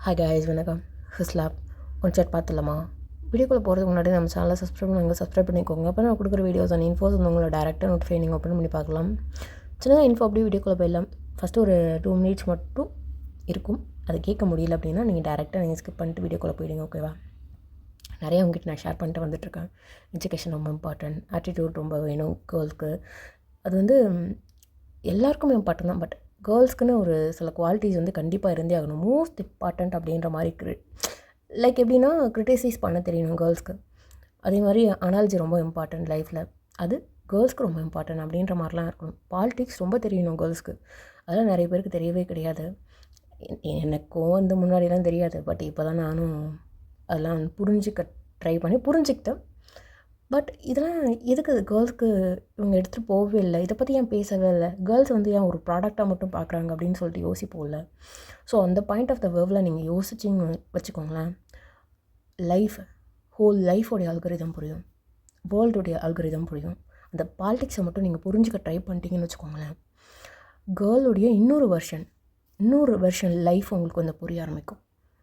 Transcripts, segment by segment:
Hi guys, வணக்கம். ஹிஸ்லாப் one shot பார்த்துலாமா? வீடியோக்குள்ளே போகிறதுக்கு முன்னாடி நம்ம சேனலை சப்ஸ்கிரைப் பண்ணிக்கோங்க. அப்போ நான் கொடுக்குற வீடியோஸ் அண்ட் இன்ஃபோஸ் வந்து உங்களை டேரெக்டாக நோட்டிஃபை நீங்கள் ஓப்பன் பண்ணி பார்க்கலாம். சின்னதாக இன்ஃபோ அப்படியே வீடியோக்குள்ளே போயிடலாம். ஃபஸ்ட்டு ஒரு 2 minutes மட்டும் இருக்கும். அது கேட்க முடியல அப்படின்னா நீங்கள் டேரெக்டாக நீங்கள் ஸ்கிப் பண்ணிட்டு வீடியோக்குள்ளே போயிடுங்க, ஓகேவா? நிறையா உங்ககிட்ட நான் ஷேர் பண்ணிட்டு வந்துட்டுருக்கேன். எஜுகேஷன் ரொம்ப இம்பார்ட்டன்ட், ஆட்டிடியூட் ரொம்ப வேணும் கேர்ள்ஸ்க்கு. அது வந்து எல்லாருக்குமே இம்பார்ட்டன் தான். பட் கேர்ள்ஸ்க்குன்னு ஒரு சில குவாலிட்டிஸ் வந்து கண்டிப்பாக இருந்தே ஆகணும். மோஸ்ட் இம்பார்ட்டண்ட் அப்படின்ற மாதிரி லைக் எப்படின்னா கிரிட்டிசைஸ் பண்ண தெரியணும் கேர்ள்ஸ்க்கு. அதே மாதிரி அனாலஜி ரொம்ப இம்பார்ட்டண்ட் லைஃப்பில். அது கேர்ள்ஸ்க்கு ரொம்ப இம்பார்ட்டன்ட் அப்படின்ற மாதிரிலாம் இருக்கணும். பாலிடிக்ஸ் ரொம்ப தெரியணும் கேர்ள்ஸ்க்கு. அதெல்லாம் நிறைய பேருக்கு தெரியவே கிடையாது. எனக்கும் வந்து முன்னாடிலாம் தெரியாது. பட் இப்போ தான் நானும் அதெல்லாம் புரிஞ்சிக்க ட்ரை பண்ணி புரிஞ்சுக்கிட்டேன். பட் இதெல்லாம் எதுக்கு கேர்ள்ஸ்க்கு இவங்க எடுத்துகிட்டு போகவே இல்லை, இதை பற்றி ஏன் பேசவே இல்லை, கேர்ள்ஸ் வந்து ஏன் ஒரு ப்ராடக்டாக மட்டும் பார்க்குறாங்க அப்படின்னு சொல்லிட்டு யோசிப்போம்ல. ஸோ அந்த பாயிண்ட் ஆஃப் த வேர்வில் நீங்கள் யோசிச்சிங்க வச்சுக்கோங்களேன், ஹோல் லைஃபோடைய அல்கரிதம் புரியும், வேர்ல்டுடைய அல்கரிதம் புரியும். அந்த பாலிடிக்ஸை மட்டும் நீங்கள் புரிஞ்சுக்க ட்ரை பண்ணிட்டீங்கன்னு வச்சுக்கோங்களேன், கேர்ளுடைய இன்னொரு வெர்ஷன் லைஃப் உங்களுக்கு வந்து புரிய ஆரம்பிக்கும்.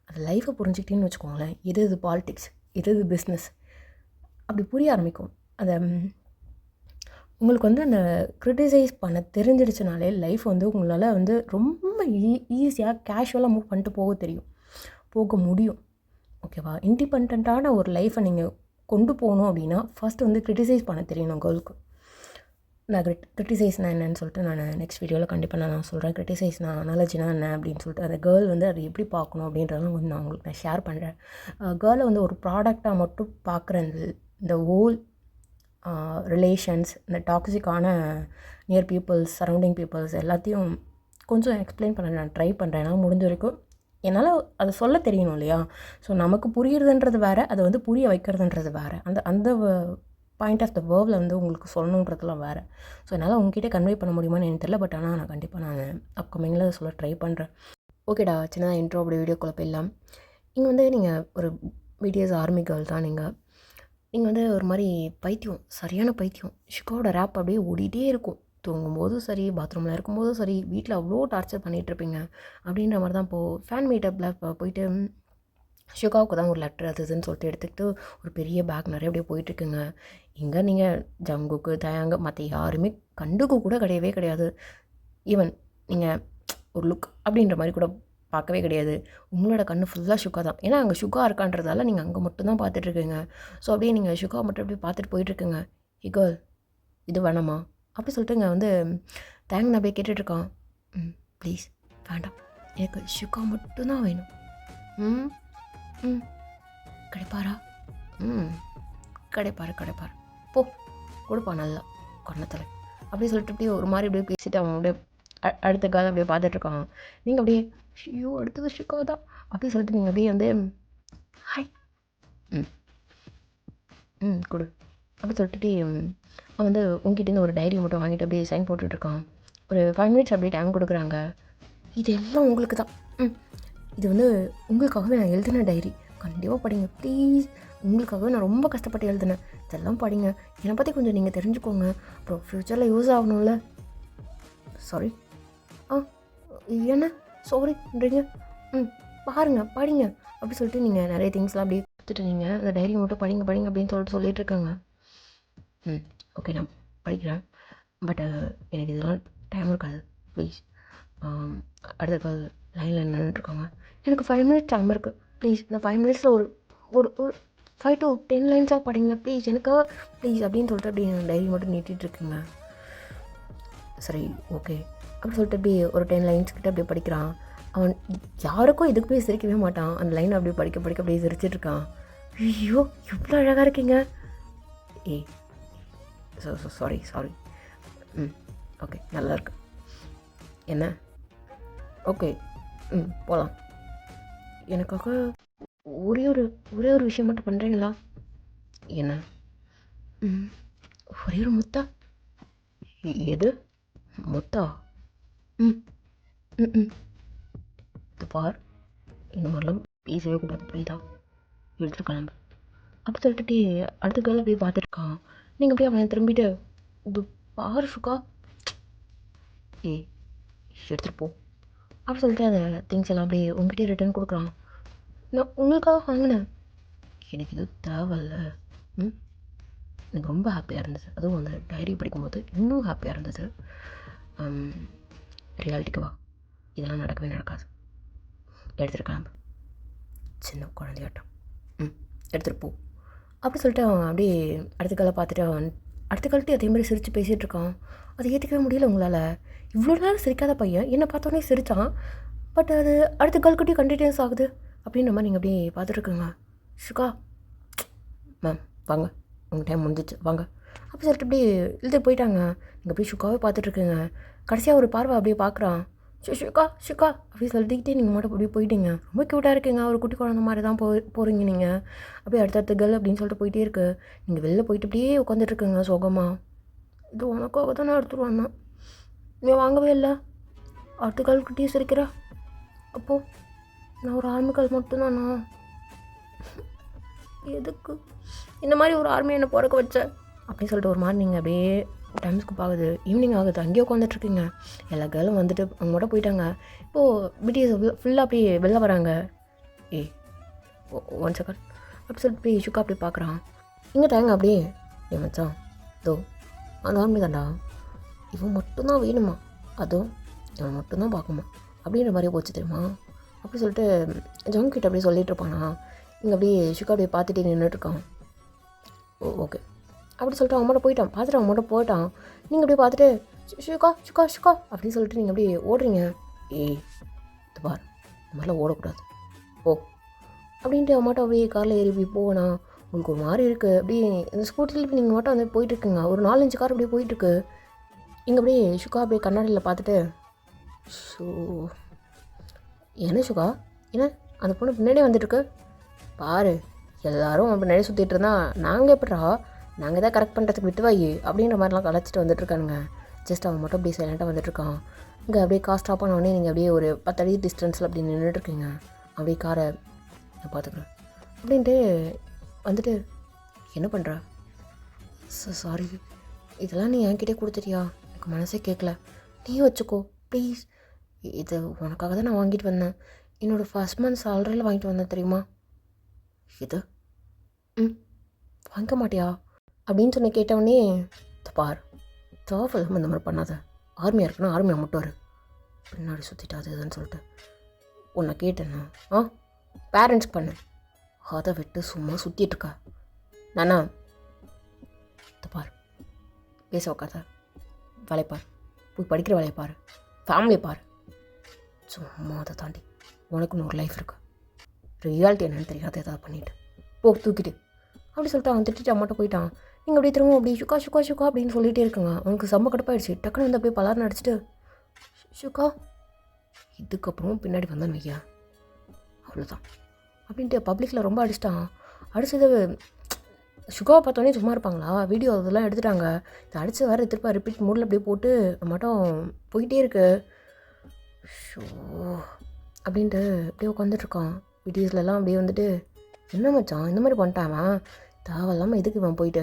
அந்த லைஃப்பை புரிஞ்சுக்கிட்டீங்கன்னு வச்சுக்கோங்களேன், இது பாலிடிக்ஸ், இது பிஸ்னஸ் அப்படி புரிய ஆரம்பிக்கும். அதை உங்களுக்கு வந்து அந்த கிரிட்டிசைஸ் பண்ண தெரிஞ்சிடுச்சுனாலே லைஃப் வந்து உங்களால் வந்து ரொம்ப ஈஸியாக கேஷுவலாக மூவ் பண்ணிட்டு போக முடியும், ஓகேவா? இண்டிபெண்ட்டான ஒரு லைஃப்பை நீங்கள் கொண்டு போகணும் அப்படின்னா ஃபஸ்ட்டு வந்து கிரிட்டிசைஸ் பண்ண தெரியணும் கேர்ளுக்கு. நான் கிரிட்டிசைஸ்னால் என்னன்னு சொல்லிட்டு நான் நெக்ஸ்ட் வீடியோவில் கண்டிப்பாக நான் சொல்கிறேன். கிரிட்டிசைஸ்னா அனாலஜினா என்ன அப்படின்னு சொல்லிட்டு அந்த கேர்ள் வந்து அதை எப்படி பார்க்கணும் அப்படின்றதும் கொஞ்சம் நான் உங்களுக்கு ஷேர் பண்ணுறேன். கேர்ளை வந்து ஒரு ப்ராடக்டாக மட்டும் பார்க்குற இந்த ஹோல் ரிலேஷன்ஸ், இந்த டாக்ஸிக்கான நியர் பீப்புள்ஸ், சரௌண்டிங் பீப்புள்ஸ் எல்லாத்தையும் கொஞ்சம் எக்ஸ்பிளைன் பண்ண நான் ட்ரை பண்ணுறேன். நான் முடிஞ்ச வரைக்கும் என்னால் அதை சொல்ல தெரியணும் இல்லையா? ஸோ நமக்கு புரியுறதுன்றது வேறு, அதை வந்து புரிய வைக்கிறதுன்றது வேறு. அந்த பாயிண்ட் ஆஃப் த வேர்வில் வந்து உங்களுக்கு சொல்லணுன்றதுலாம் வேறு. ஸோ என்னால் உங்ககிட்ட கன்வே பண்ண முடியுமான்னு எனக்கு தெரியல. பட் ஆனால் நான் கண்டிப்பாக நான் அப்கமிங்கில் சொல்ல ட்ரை பண்ணுறேன். ஓகேடா, சின்னதாக இன்ட்ரோ அப்படி வீடியோக்குள்ளே போயிடலாம். இங்கே வந்து நீங்கள் ஒரு பிடிஎஸ் ஆர்மி கேர்ள் தான். நீங்கள் வந்து ஒரு மாதிரி பைத்தியம், சரியான பைத்தியம். ஷிகாவோட ரேப் அப்படியே ஓடிட்டே இருக்கும். தூங்கும்போதும் சரி, பாத்ரூமில் இருக்கும்போதும் சரி, வீட்டில் அவ்வளோ டார்ச்சர் பண்ணிகிட்ருப்பீங்க அப்படின்ற மாதிரி தான். இப்போது ஃபேன் மீட்டப்பில் போயிட்டு ஷிகாவுக்கு தான் ஒரு லெட்டர் அது இதுன்னு சொல்லிட்டு எடுத்துக்கிட்டு ஒரு பெரிய பேக் நிறைய அப்படியே போயிட்டுருக்குங்க. இங்கே நீங்கள் ஜங்குக்கு தயாங்க மற்ற யாருமே கண்டுக்கு கூட கிடையாது. ஈவன் நீங்கள் ஒரு லுக் அப்படின்ற மாதிரி கூட பார்க்கவே கிடையாது. உங்களோட கண்ணு ஃபுல்லாக ஷுகா தான். ஏன்னா அங்கே ஷுகா இருக்கான்றதால நீங்கள் அங்கே மட்டும்தான் பார்த்துட்ருக்கீங்க. ஸோ அப்படியே நீங்கள் ஷுகா மட்டும் அப்படியே பார்த்துட்டு போயிட்டுருக்குங்க. ஹே கேர்ள், இது வேணாமா அப்படி சொல்லிட்டு இங்கே வந்து தேங்க் நான் அப்படியே கேட்டுட்ருக்கான். ப்ளீஸ் வேண்டாம், எனக்கு ஷுகா மட்டும்தான் வேணும். கிடைப்பாரா? கிடைப்பாரு போ, கொடுப்பா நல்லா கண்ணத்தில் அப்படி சொல்லிட்டு அப்படியே ஒரு மாதிரி அப்படியே பேசிட்டு அவன் அப்படியே அடுத்த காலம் அப்படியே பார்த்துட்ருக்கான். நீங்கள் அப்படியே ஐயோ அடுத்தது ஷிகா தான் அப்படி சொல்லிட்டு நீங்கள் அப்படியே வந்து ஹாய் கொடு அப்படி சொல்லிட்டு அவன் வந்து உங்ககிட்டேருந்து ஒரு டைரி மட்டும் வாங்கிட்டு அப்படியே சைன் போட்டுட்ருக்கான். ஒரு 5 minutes அப்படியே டைம் கொடுக்குறாங்க. இதெல்லாம் உங்களுக்கு தான். இது வந்து உங்களுக்காகவே நான் எழுதின டைரி, கண்டிப்பாக படிங்க ப்ளீஸ். உங்களுக்காகவே நான் ரொம்ப கஷ்டப்பட்டு எழுதினேன். இதெல்லாம் படிங்க, என்னை பற்றி கொஞ்சம் நீங்கள் தெரிஞ்சுக்கோங்க, அப்புறம் ஃப்யூச்சரில் யூஸ் ஆகணும்ல. சாரி என்ன சாரின்றீங்க? பாருங்க படிங்க அப்படி சொல்லிட்டு நீங்கள் நிறைய திங்ஸ்லாம் அப்படியே கொடுத்துட்டு நீங்கள் அந்த டைரி மட்டும் படிங்க அப்படின்னு சொல்லிட்டு இருக்காங்க. ஓகே நான் படிக்கிறேன். பட் எனக்கு இதெல்லாம் டைம் இருக்காது, ப்ளீஸ். அடுத்த கால் லைனில் நின்றுட்டுருக்காங்க. எனக்கு 5 minutes டைம் இருக்குது, ப்ளீஸ். இந்த 5 minutesல ஒரு 5 to 10 லைன்ஸாக படிங்க ப்ளீஸ், எனக்காக ப்ளீஸ் அப்படின்னு சொல்லிட்டு அப்படி டைரி மட்டும் நீட்டிகிட்ருக்குங்க. சரி ஓகே அப்படி சொல்லிட்டு அப்படியே ஒரு 10 lines கிட்ட அப்படியே படிக்கிறான். அவன் யாருக்கும் இதுக்கு போய் சிரிக்கவே மாட்டான். அந்த லைன் அப்படியே படிக்க அப்படியே சிரிச்சிட்ருக்கான். ஐயோ எவ்வளோ அழகாக இருக்கீங்க. சாரி ஓகே நல்லா இருக்கு. என்ன ஓகே போகலாம். எனக்காக ஒரே ஒரு விஷயம் மட்டும் பண்ணுறீங்களா? என்ன? ஒரே ஒரு முத்தா? எது முத்தா? இது பார், இந்த மாதிரிலாம் பேசவே கூடாது, புரியுதா? எடுத்துட்டு கிளம்பு அப்படி சொல்லிட்டு அடுத்த காலம் அப்படியே பார்த்துருக்கான். நீங்கள் அப்படியே அவனை திரும்பிட்டு இது பாரு ஷுகா, எடுத்துகிட்டு போ அப்படி சொல்லிட்டு அந்த திங்ஸ் எல்லாம் அப்படியே உங்ககிட்டே ரிட்டர்ன் கொடுக்குறான். நான் உங்களுக்காக வாங்கினேன். எனக்கு இது தேவையில்ல. ம் எனக்கு ரொம்ப ஹாப்பியாக இருந்தது. அதுவும் அந்த டைரி படிக்கும்போது இன்னும் ஹாப்பியாக இருந்தது. ரியாலிட்டிக்கு வா, இதெல்லாம் நடக்கவே நடக்காது. எடுத்துகிட்டு கிளம்பு, சின்ன குழந்தையாட்டம். எடுத்துகிட்டு போ அப்படி சொல்லிட்டு அவன் அப்படியே அடுத்த காலை பார்த்துட்டு அவன் அடுத்த காலத்தையும் அதே மாதிரி சிரித்து பேசிகிட்டு இருக்கான். அதை ஏற்றுக்கவே முடியல உங்களால். இவ்வளோ நேரம் சிரிக்காத பையன் என்னை பார்த்தோன்னே சிரித்தான். பட் அது அடுத்த கால்கிட்டையும் கண்டினியூஸ் ஆகுது அப்படின்ற மாதிரி நீங்கள் அப்படியே பார்த்துட்ருக்குங்க. ஷுகா மேம் வாங்க, உங்கள் டைம் முடிஞ்சிச்சு வாங்க அப்படி சொல்லிட்டு அப்படியே இழுத்துட்டு போயிட்டாங்க. நீங்கள் அப்படியே ஷுக்காவே பார்த்துட்ருக்குங்க. கடைசியாக ஒரு பார்வை அப்படியே பார்க்குறான். ஷுக்கா ஷுக்கா அப்படி சொல்லிக்கிட்டே நீங்கள் மட்டும் அப்படியே போயிட்டீங்க. ரொம்ப க்யூட்டாக இருக்குங்க, ஒரு குட்டி குழந்த மாதிரி தான் போகிறீங்க நீங்கள். அப்படியே அடுத்தடுத்த கேர்ள் அப்படின்னு சொல்லிட்டு போயிட்டே இருக்கு. நீங்கள் வெளில போயிட்டு அப்படியே உட்காந்துட்ருக்குங்க சோகமாக. இது உனக்காக தான் நான் எடுத்துகிட்டு வந்தேன், நீ வாங்கவே இல்லை. அடுத்த கால்கிட்டே சிரிக்கிற. அப்போது நான் ஒரு ஆர்மிக்கால் மட்டும்தானா? எதுக்கு இந்த மாதிரி ஒரு ஆர்மி என்னை பிறக்க வச்ச அப்படின்னு சொல்லிட்டு ஒரு மாதிரி நீங்கள் அப்படியே டைம் ஸ்கூப் ஆகுது. ஈவினிங் ஆகுது, அங்கேயே உட்காந்துட்ருக்கீங்க. எல்லா கேர்ளும் வந்துட்டு அவங்க மட்டும் போயிட்டாங்க. இப்போது பிடிஎஸ் ஃபுல்லாக அப்படியே வெளில வராங்க. ஏய் 1 செகண்ட் அப்படி சொல்லிட்டு போய் ஷுக்கா அப்படி பார்க்குறான். இங்கே தாங்க அப்படியே ஏ மச்சான், தோ அந்த ஆர்மி தாண்டா, இவன் மட்டும்தான் வேணுமா, அதுவும் இவன் மட்டும்தான் பார்க்குமா அப்படின்ற மாதிரி போச்சு தெரியுமா அப்படி சொல்லிட்டு ஜங்கிட்ட அப்படியே சொல்லிட்டு இருப்பானா. இங்கே அப்படியே ஷுக்கா அப்படியே பார்த்துட்டே நின்றுட்டுருக்கான். ஓகே அப்படி சொல்லிட்டு அவன் மட்டும் போயிட்டான். பார்த்துட்டு அவன் மட்டும் போயிட்டான். நீங்கள் அப்படியே பார்த்துட்டு ஷுக்கா ஷுக்கா ஷுக்கா அப்படின்னு சொல்லிட்டு நீங்கள் அப்படியே ஓடுறீங்க. ஏய் இது பார், இந்த மாதிரிலாம் ஓடக்கூடாது ஓ அப்படின்ட்டு அவன் மட்டும் அப்படியே காரில் ஏறி போய் போனா. உங்களுக்கு ஒரு மாதிரி இருக்குது. அப்படியே இந்த ஸ்கூட்டியில் நீங்கள் மட்டும் வந்து போயிட்டுருக்குங்க. ஒரு 4-5 கார் அப்படியே போயிட்டுருக்கு. இங்கே அப்படியே ஷுக்கா அப்படியே கண்ணாடியில் பார்த்துட்டு ஷோ என்ன ஷுக்கா, என்ன அந்த பொண்ணு பின்னாடியே வந்துட்டுருக்கு பாரு, எல்லோரும் பின்னாடி சுற்றிட்டு இருந்தா நாங்கள் எப்படா, நாங்கள் தான் கரெக்ட் பண்ணுறதுக்கு விட்டுவாயி அப்படின்ற மாதிரிலாம் கலைச்சிட்டு வந்துட்டுருக்கானுங்க. ஜஸ்ட் அவன் மட்டும் அப்படியே சைலண்ட்டாக வந்துட்டுருக்கான். இங்கே அப்படியே கார் ஸ்டாப் பண்ணோடனே நீங்கள் அப்படியே ஒரு 10 அடி டிஸ்டன்ஸில் அப்படி நின்றுட்டுருக்கீங்க. அப்படியே காரை நான் பார்த்துக்குறேன் அப்படின்ட்டு வந்துட்டு என்ன பண்ணுற? சாரி, இதெல்லாம் நீ என்கிட்டே கொடுத்துட்டியா, எனக்கு மனசே கேட்கல, நீ வச்சுக்கோ ப்ளீஸ். இது உனக்காக தான் நான் வாங்கிட்டு வந்தேன், என்னோடய ஃபர்ஸ்ட் மந்த் சேலரியில் வாங்கிட்டு வந்தேன் தெரியுமா. இது வாங்க மாட்டியா அப்படின்னு சொன்ன கேட்டவொடனே பார், தேவையில்லாமல் இந்த மாதிரி பண்ணாத, ஆர்மியாக இருக்குன்னா ஆர்மியாக மட்டும் வரு, பின்னாடி சுற்றிட்டு அது இதுன்னு சொல்லிட்டு உன்னை கேட்டேன்னா பேரண்ட்ஸ்க்கு பண்ணு, அதை விட்டு சும்மா சுற்றிட்டுருக்கா நானா. பார் பேச உக்காத, வேலையை பார், போய் படிக்கிற வேலையை பார், ஃபேமிலியை பார், சும்மா அதை தாண்டி உனக்குன்னு ஒரு லைஃப் இருக்கு, ரியாலிட்டி என்னென்னு தெரியாத ஏதாவது பண்ணிவிட்டு போ தூக்கிட்டு அப்படி சொல்லிட்டு அவன் திட்டிட்டு அம்மாட்ட போயிட்டான். நீங்கள் அப்படியே திரும்ப அப்படி ஷுக்கா ஷுக்கா ஷுக்கா அப்படின்னு சொல்லிகிட்டே இருக்குங்க. அவனுக்கு செம்ம கடுப்பாயிடுச்சு. டக்குன்னு வந்து அப்படியே பலார்னு அடிச்சுட்டு ஷுக்கா இதுக்கப்புறம் பின்னாடி வந்தான்னு வையா அவ்வளோதான் அப்படின்ட்டு பப்ளிக்கில் ரொம்ப அடிச்சிட்டான். அடிச்சது ஷுகாவை பார்த்தோன்னே சும்மா இருப்பாங்களா, வீடியோ அதெல்லாம் எடுத்துட்டாங்க. இதை அடித்து வேறு திருப்ப ரிப்பீட் மூடில் அப்படியே போட்டு மட்டும் போயிட்டே இருக்கு. ஷோ அப்படின்ட்டு அப்படியே உட்காந்துட்ருக்கான். வீடியோஸ்லலாம் அப்படியே வந்துட்டு என்ன மச்சான் இந்த மாதிரி பண்ணிட்டான், தேவையில்லாமல் எதுக்கு இவன் போயிட்டு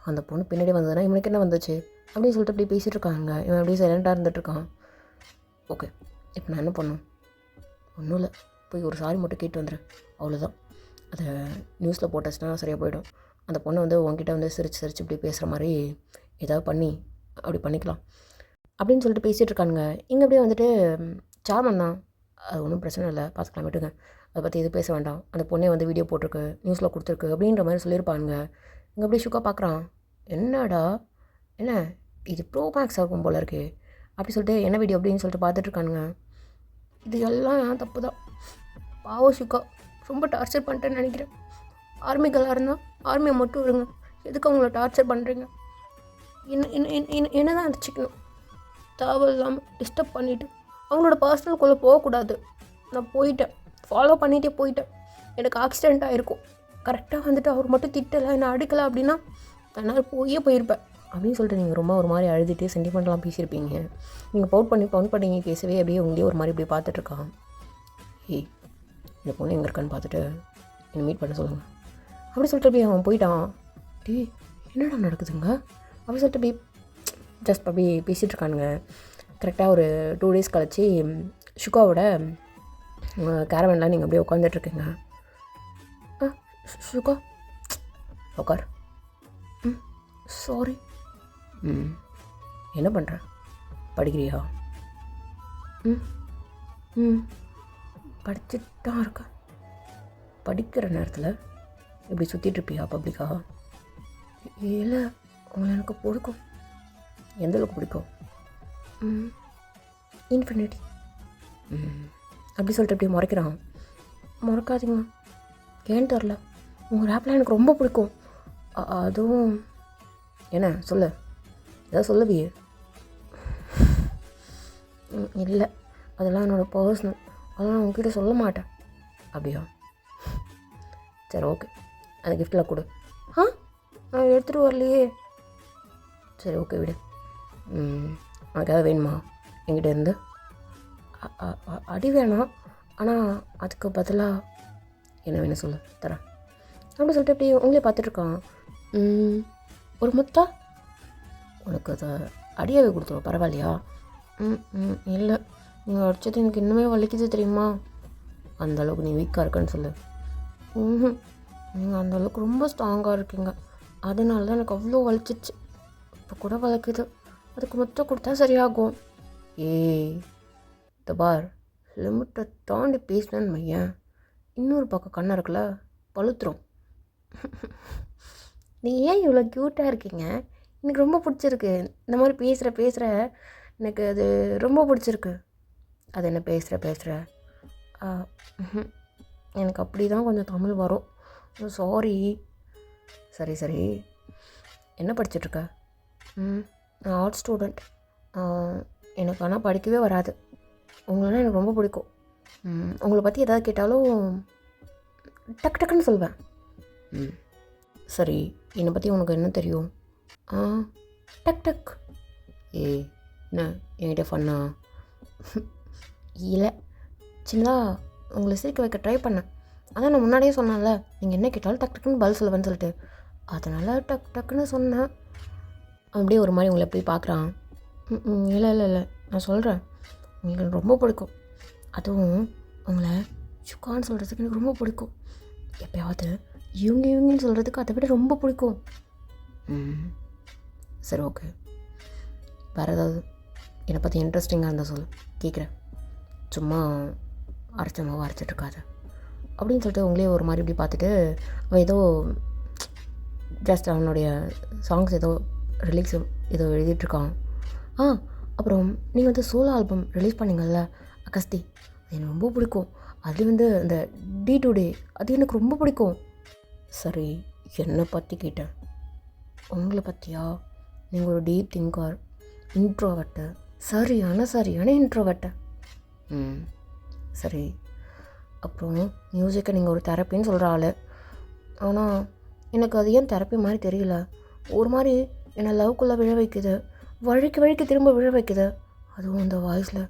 அந்த பொண்ணு பின்னாடி வந்ததுன்னா இவனுக்கு என்ன வந்துச்சு அப்படின்னு சொல்லிட்டு அப்படியே பேசிகிட்டு இருக்காங்க. இவன் அப்படியே சைலண்ட்டாக இருந்துகிட்ருக்கான். ஓகே இப்போ நான் என்ன பண்ணணும், ஒன்றும் இல்லை, போய் ஒரு சாரி மட்டும் கேட்டு வந்துடுறேன் அவ்வளோதான். அதை நியூஸில் போட்டாச்சுன்னா சரியாக போயிடும். அந்த பொண்ணை வந்து உங்ககிட்ட வந்து சிரிச்சு சிரிச்சு இப்படி பேசுகிற மாதிரி ஏதாவது பண்ணி அப்படி பண்ணிக்கலாம் அப்படின்னு சொல்லிட்டு பேசிகிட்டு இருக்கானுங்க. இங்கே அப்படியே வந்துட்டு சாமன் தான், அது ஒன்றும் பிரச்சனை இல்லை, பார்த்துக்கலாம் விட்டுங்க, அதை பற்றி எது பேச வேண்டாம், அந்த பொண்ணே வந்து வீடியோ போட்டிருக்கு, நியூஸில் கொடுத்துருக்கு அப்படின்ற மாதிரி சொல்லியிருப்பானுங்க. இங்கே அப்படியே ஷுக்கா பார்க்குறான். என்னடா என்ன இது ப்ரோ மேக்ஸ் இருக்கும் போல இருக்கே அப்படி சொல்லிட்டு என்ன வீடியோ அப்படின்னு சொல்லிட்டு பார்த்துட்ருக்கானுங்க. இது எல்லாம் ஏன் தப்பு தான், பாவம் ஷுக்கா ரொம்ப டார்ச்சர் பண்ணிட்டேன்னு நினைக்கிறேன். ஆர்மிகளாக இருந்தால் ஆர்மியை மட்டும் இருங்க, எதுக்கு அவங்கள டார்ச்சர் பண்ணுறீங்க, என்ன தான் அடிச்சிக்கணும், தேவையில்லாமல் டிஸ்டர்ப் பண்ணிவிட்டு அவங்களோட பர்சனல்குள்ளே போகக்கூடாது. நான் போயிட்டேன், ஃபாலோ பண்ணிகிட்டே போயிட்டேன், எனக்கு ஆக்சிடெண்ட் ஆகிருக்கும், கரெக்டாக வந்துட்டு அவர் மட்டும் திட்டலை என்னை அடிக்கலை அப்படின்னா தன்னால் போயிருப்பேன் அப்படின்னு சொல்லிட்டு நீங்கள் ரொம்ப ஒரு மாதிரி அழுதுகிட்டே சென்டிமெண்ட்லாம் பேசியிருப்பீங்க. நீங்கள் பவுன் பண்ணி பேசவே அப்படியே உங்களே ஒரு மாதிரி இப்படி பார்த்துட்ருக்கான். ஏய் இந்த பொண்ணு எங்கே இருக்கான்னு பார்த்துட்டு என்னை மீட் பண்ண சொல்லுங்கள் அப்படி சொல்லிட்டு அப்படியே அவன் போயிட்டான். என்னடா நடக்குதுங்க அப்படி சொல்லிட்டு அப்படியே ஜஸ்ட் அப்படியே பேசிகிட்ருக்கானுங்க. கரெக்டாக ஒரு 2 days கழிச்சு ஷுக்காவோட கேரவனில் நீங்கள் அப்படியே உட்காந்துட்ருக்கீங்க. சுகா உட்கார். சாரி. என்ன பண்ணுற? படிக்கிறியா? படிச்சுட்டு தான் இருக்கேன். படிக்கிற நேரத்தில் இப்படி சுற்றிட்டுருப்பியா பப்ளிக்காக? இல்லை, உங்களை எனக்கு பிடிக்கும். எந்த அளவுக்கு பிடிக்கும்? இன்ஃபினிட்டி. அப்படி சொல்லிட்டு அப்படியே முறைக்கிறான். முறைக்காதீங்க, ஏன்னு தெரில, உங்கள் ரேப்லாம் எனக்கு ரொம்ப பிடிக்கும். அதுவும் என்ன சொல்லு, ஏதாவது சொல்லவியே? இல்லை, அதெல்லாம் என்னோடய பர்சனல், அதெல்லாம் உங்ககிட்ட சொல்ல மாட்டேன். அப்படியா? சரி ஓகே, அந்த கிஃப்டில் கொடு. நான் எடுத்துகிட்டு வரலையே. சரி ஓகே விடு. உனக்கு எதாவது வேணுமா என்கிட்ட இருந்து? அடி வேணாம், ஆனால் அதுக்கு பதிலாக என்ன வேணும் சொல்லு, தரேன். அப்படி சொல்லிட்டு அப்படியே உங்களே பார்த்துட்ருக்கான். ஒரு முத்தா உனக்கு அதை அடியாவே கொடுத்துருவோம், பரவாயில்லையா? இல்லை, நீங்கள் அடித்தது எனக்கு இன்னுமே வலிக்குது தெரியுமா? அந்தளவுக்கு நீ வீக்காக இருக்கன்னு சொல்லு. நீங்கள் அந்தளவுக்கு ரொம்ப ஸ்ட்ராங்காக இருக்கீங்க, அதனால தான் எனக்கு அவ்வளோ வலிச்சிச்சு. இப்போ கூட வலிக்குது, அதுக்கு முத்தம் கொடுத்தா சரியாகும். இந்த பார், லிமிட்டை தாண்டி பேசினேன்னு மையன், இன்னொரு பக்கம் கண்ணை இருக்குல்ல, பழுத்துரும். நீங்கள் ஏன் இவ்வளோ க்யூட்டாக இருக்கீங்க? எனக்கு ரொம்ப பிடிச்சிருக்கு. இந்த மாதிரி பேசுகிற எனக்கு அது ரொம்ப பிடிச்சிருக்கு. அது என்ன பேசுகிற எனக்கு அப்படி தான் கொஞ்சம் தமிழ் வரும். சாரி. சரி, என்ன படிச்சிட்ருக்க? நான் ஆர்ட் ஸ்டூடெண்ட். எனக்கு ஆனால் படிக்கவே வராது. உங்களெல்லாம் எனக்கு ரொம்ப பிடிக்கும். உங்களை பற்றி எதாவது கேட்டாலும் டக்குன்னு சொல்வேன். சரி, என்னை பற்றி உனக்கு என்ன தெரியும்? டக். என்ன என்கிட்ட ஃபன்னா? இல்லை, சின்னதாக உங்களை சிரிக்க வைக்க ட்ரை பண்ணேன். அதான் நான் முன்னாடியே சொன்னேன்ல, நீங்கள் என்ன கேட்டாலும் டக்குன்னு பதில் சொல்லுவேன்னு சொல்லிட்டு, அதனால் டக்குன்னு சொன்னேன். அப்படியே ஒரு மாதிரி உங்களை போய் பார்க்குறான். இல்லை, நான் சொல்கிறேன், உங்களுக்கு எனக்கு ரொம்ப பிடிக்கும். அதுவும் உங்களை சுக்கான்னு சொல்கிறதுக்கு எனக்கு ரொம்ப பிடிக்கும். எப்போயாவது இவங்கன்னு சொல்கிறதுக்கு அதை விட ரொம்ப பிடிக்கும். சரி ஓகே, வேறு ஏதாவது என்னை பற்றி இன்ட்ரெஸ்டிங்காக இருந்தால் சொல்லு, கேட்குறேன். சும்மா அரைச்ச மாவு அரைச்சிட்ருக்காத அப்படின்னு சொல்லிட்டு உங்களே ஒரு மாதிரி இப்படி பார்த்துட்டு, அவன் ஏதோ ஜஸ்ட் அவனுடைய சாங்ஸ் ஏதோ ரிலீக்ஸ் ஏதோ எழுதிட்டுருக்கான். அப்புறம் நீங்கள் வந்து சோலோ ஆல்பம் ரிலீஸ் பண்ணிங்கள்ல அகஸ்தி, அது எனக்கு ரொம்ப பிடிக்கும். அது வந்து அந்த டே டு டே அது எனக்கு ரொம்ப பிடிக்கும். சரி, என்னை பற்றி கேட்டேன், உங்களை பற்றியா? நீங்கள் ஒரு டீப் திங்கர், இன்ட்ரோவர்ட்டு, சரியான இன்ட்ரோவர்ட்டு. சரி, அப்புறம் மியூசிக்கை நீங்கள் ஒரு தெரப்பின்னு சொல்கிற ஆள். ஆனால் எனக்கு அது ஏன் தெரப்பி மாதிரி தெரியல. ஒரு மாதிரி என்னை லவ்க்குள்ளே விழ வைக்குது, வழிக்கு திரும்ப விழ வைக்குது. அதுவும் அந்த வாய்ஸில்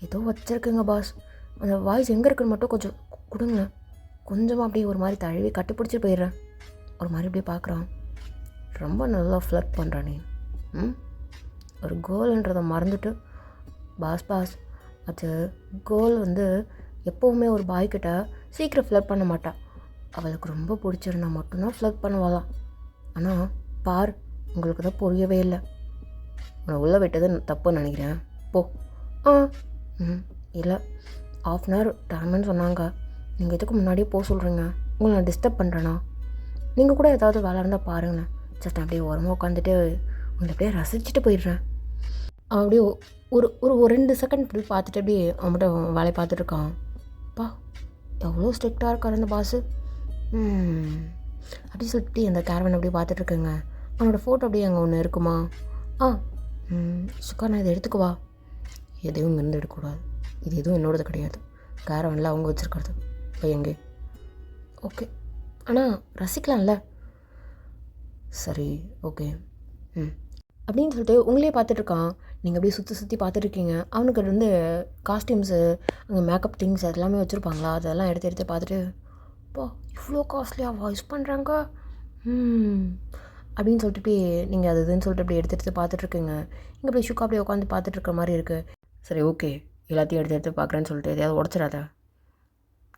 ஏதோ வச்சுருக்குங்க பாஸ். அந்த வாய்ஸ் எங்கே இருக்குன்னு மட்டும் கொஞ்சம் கொடுங்க. கொஞ்சமாக அப்படியே ஒரு மாதிரி தழுவி கட்டுப்பிடிச்சி போயிடுறேன். ஒரு மாதிரி அப்படியே பார்க்குறான். ரொம்ப நல்லா ஃப்ளர்ட் பண்ணுற நீ. ஒரு கோல்ன்றதை மறந்துட்டு பாஸ் அது கோல் வந்து எப்போவுமே ஒரு பாய்கிட்ட சீக்கிரம் ஃப்ளர்ட் பண்ண மாட்டாள். அவளுக்கு ரொம்ப பிடிச்சிருந்தா மட்டும்தான் ஃப்ளர்ட் பண்ணுவாளாம். ஆனால் பார், உங்களுக்கு தான் புரியவே இல்லை. உன்னை உள்ளே விட்டது தப்புன்னு நினைக்கிறேன். போ. இல்லை, 1/2 hour டைம்னு சொன்னாங்க. நீங்கள் எதுக்கு முன்னாடியே போக சொல்கிறீங்க? உங்களை நான் டிஸ்டர்ப் பண்ணுறேண்ணா? நீங்கள் கூட ஏதாவது வேலை இருந்தால் பாருங்களேன். ஜஸ்ட் அப்படியே ஓரமாக உட்காந்துட்டு உங்களை அப்படியே ரசிச்சுட்டு போயிடுறேன். அப்படியே ஒரு 2 செகண்ட் இப்படி பார்த்துட்டு அப்படியே அவன்கிட்ட வேலையை பார்த்துட்ருக்கான். பா, எவ்வளோ ஸ்ட்ரிக்டாக இருக்கார் அந்த பாஸு. அப்படி சொல்லிட்டு அந்த கேரவன் அப்படியே பார்த்துட்ருக்கேங்க. அவனோட ஃபோட்டோ அப்படியே அங்கே ஒன்று இருக்குமா? சுக்கா, நான் இதை எடுத்துக்குவா. எதையும் இங்கேருந்து எடுக்கக்கூடாது, இது எதுவும் என்னோடது கிடையாது. கேரவனில் அவங்க வச்சுருக்கிறது. எங்கே? ஓகே, ஆனால் ரசிக்கலாம்ல. சரி ஓகே. அப்படின்னு சொல்லிட்டு உங்களே பார்த்துட்ருக்கான். நீங்கள் அப்படியே சுற்றி பார்த்துட்ருக்கீங்க. அவனுக்கு வந்து காஸ்டியூம்ஸு, அங்கே மேக்கப் திங்ஸ் அதெல்லாமே வச்சுருப்பாங்களா, அதெல்லாம் எடுத்து பார்த்துட்டு, அப்பா இவ்வளோ காஸ்ட்லியாக வாய்ஸ் பண்ணுறாங்க அப்படின்னு சொல்லிட்டு இப்படி நீங்கள் அது இதுன்னு சொல்லிட்டு அப்படி எடுத்து பார்த்துட்ருக்குங்க. இங்கே அப்படியே சுக்கா அப்படியே உட்காந்து பார்த்துட்ருக்க மாதிரி இருக்குது. சரி ஓகே, எல்லாத்தையும் எடுத்து பார்க்குறேன்னு சொல்லிட்டு எதையாவது உடச்சிடாத.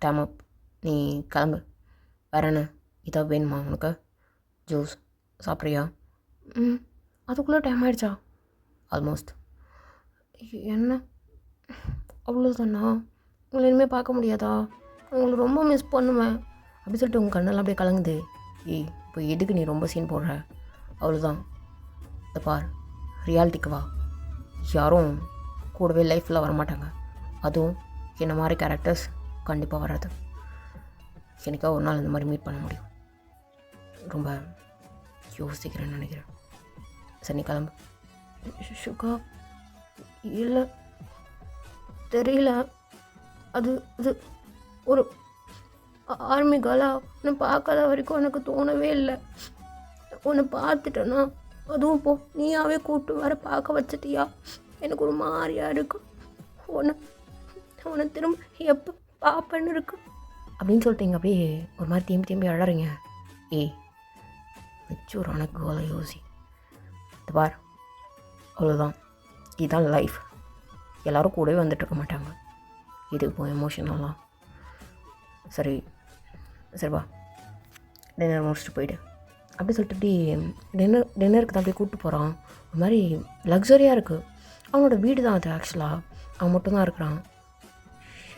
டைம் அப், நீ கிளம்பு. வேற என்ன இதாக வேணுமா உனக்கு? ஜூஸ் சாப்பிட்றியா? அதுக்குள்ளே டைம் ஆகிடுச்சா? ஆல்மோஸ்ட். என்ன அவ்வளோதானா? உங்களை இனிமேல் பார்க்க முடியாதா? உங்களை ரொம்ப மிஸ் பண்ணுவேன் அப்படி சொல்லிட்டு உங்கள் கண்ணெல்லாம் அப்படியே கலங்குது. இப்போ எதுக்கு நீ ரொம்ப சீன் போடுற? அவ்வளோதான். இந்த பார், ரியாலிட்டிக்கு வா. யாரும் கூடவே லைஃப்பில் வரமாட்டாங்க. அதுவும் என்ன மாதிரி கேரக்டர்ஸ் கண்டிப்பாக வராது. எனக்காக ஒரு நாள் இந்த மாதிரி மீட் பண்ண முடியும். ரொம்ப யோசிக்கிறேன்னு நினைக்கிறேன். சரி, நீ கிளம்பு. சுகா, இல்லை தெரியல. அது அது ஒரு ஆர்மி கேர்ளா உன்னை பார்க்காத வரைக்கும் எனக்கு தோணவே இல்லை. உன்னை பார்த்துட்டேன்னா அதுவும் இப்போ நீயாவே கூப்பிட்டு வர பார்க்க வச்சிட்டியா, எனக்கு ஒரு மாதிரியாக இருக்கும். உன்னை திரும்ப எப்போ பார்ப்பேன்னு இருக்கு அப்படின்னு சொல்லிட்டீங்க. அப்படியே ஒரு மாதிரி திரும்பி அழறீங்க. மெச்சூரான கேர்ளை யோசி. இது பார், அவ்வளோதான். இதுதான் லைஃப். எல்லோரும் கூடவே வந்துட்டுருக்க மாட்டாங்க. இது இப்போ எமோஷனலாம். சரி வா, டின்னர் முடிச்சுட்டு போயிடு அப்படி சொல்லிட்டு இப்படி டின்னருக்கு தான் அப்படியே கூப்பிட்டு போகிறான். ஒரு மாதிரி லக்ஸரியாக இருக்குது. அவனோட வீடு தான் அது. ஆக்சுவலாக அவன் மட்டும்தான் இருக்கிறான்.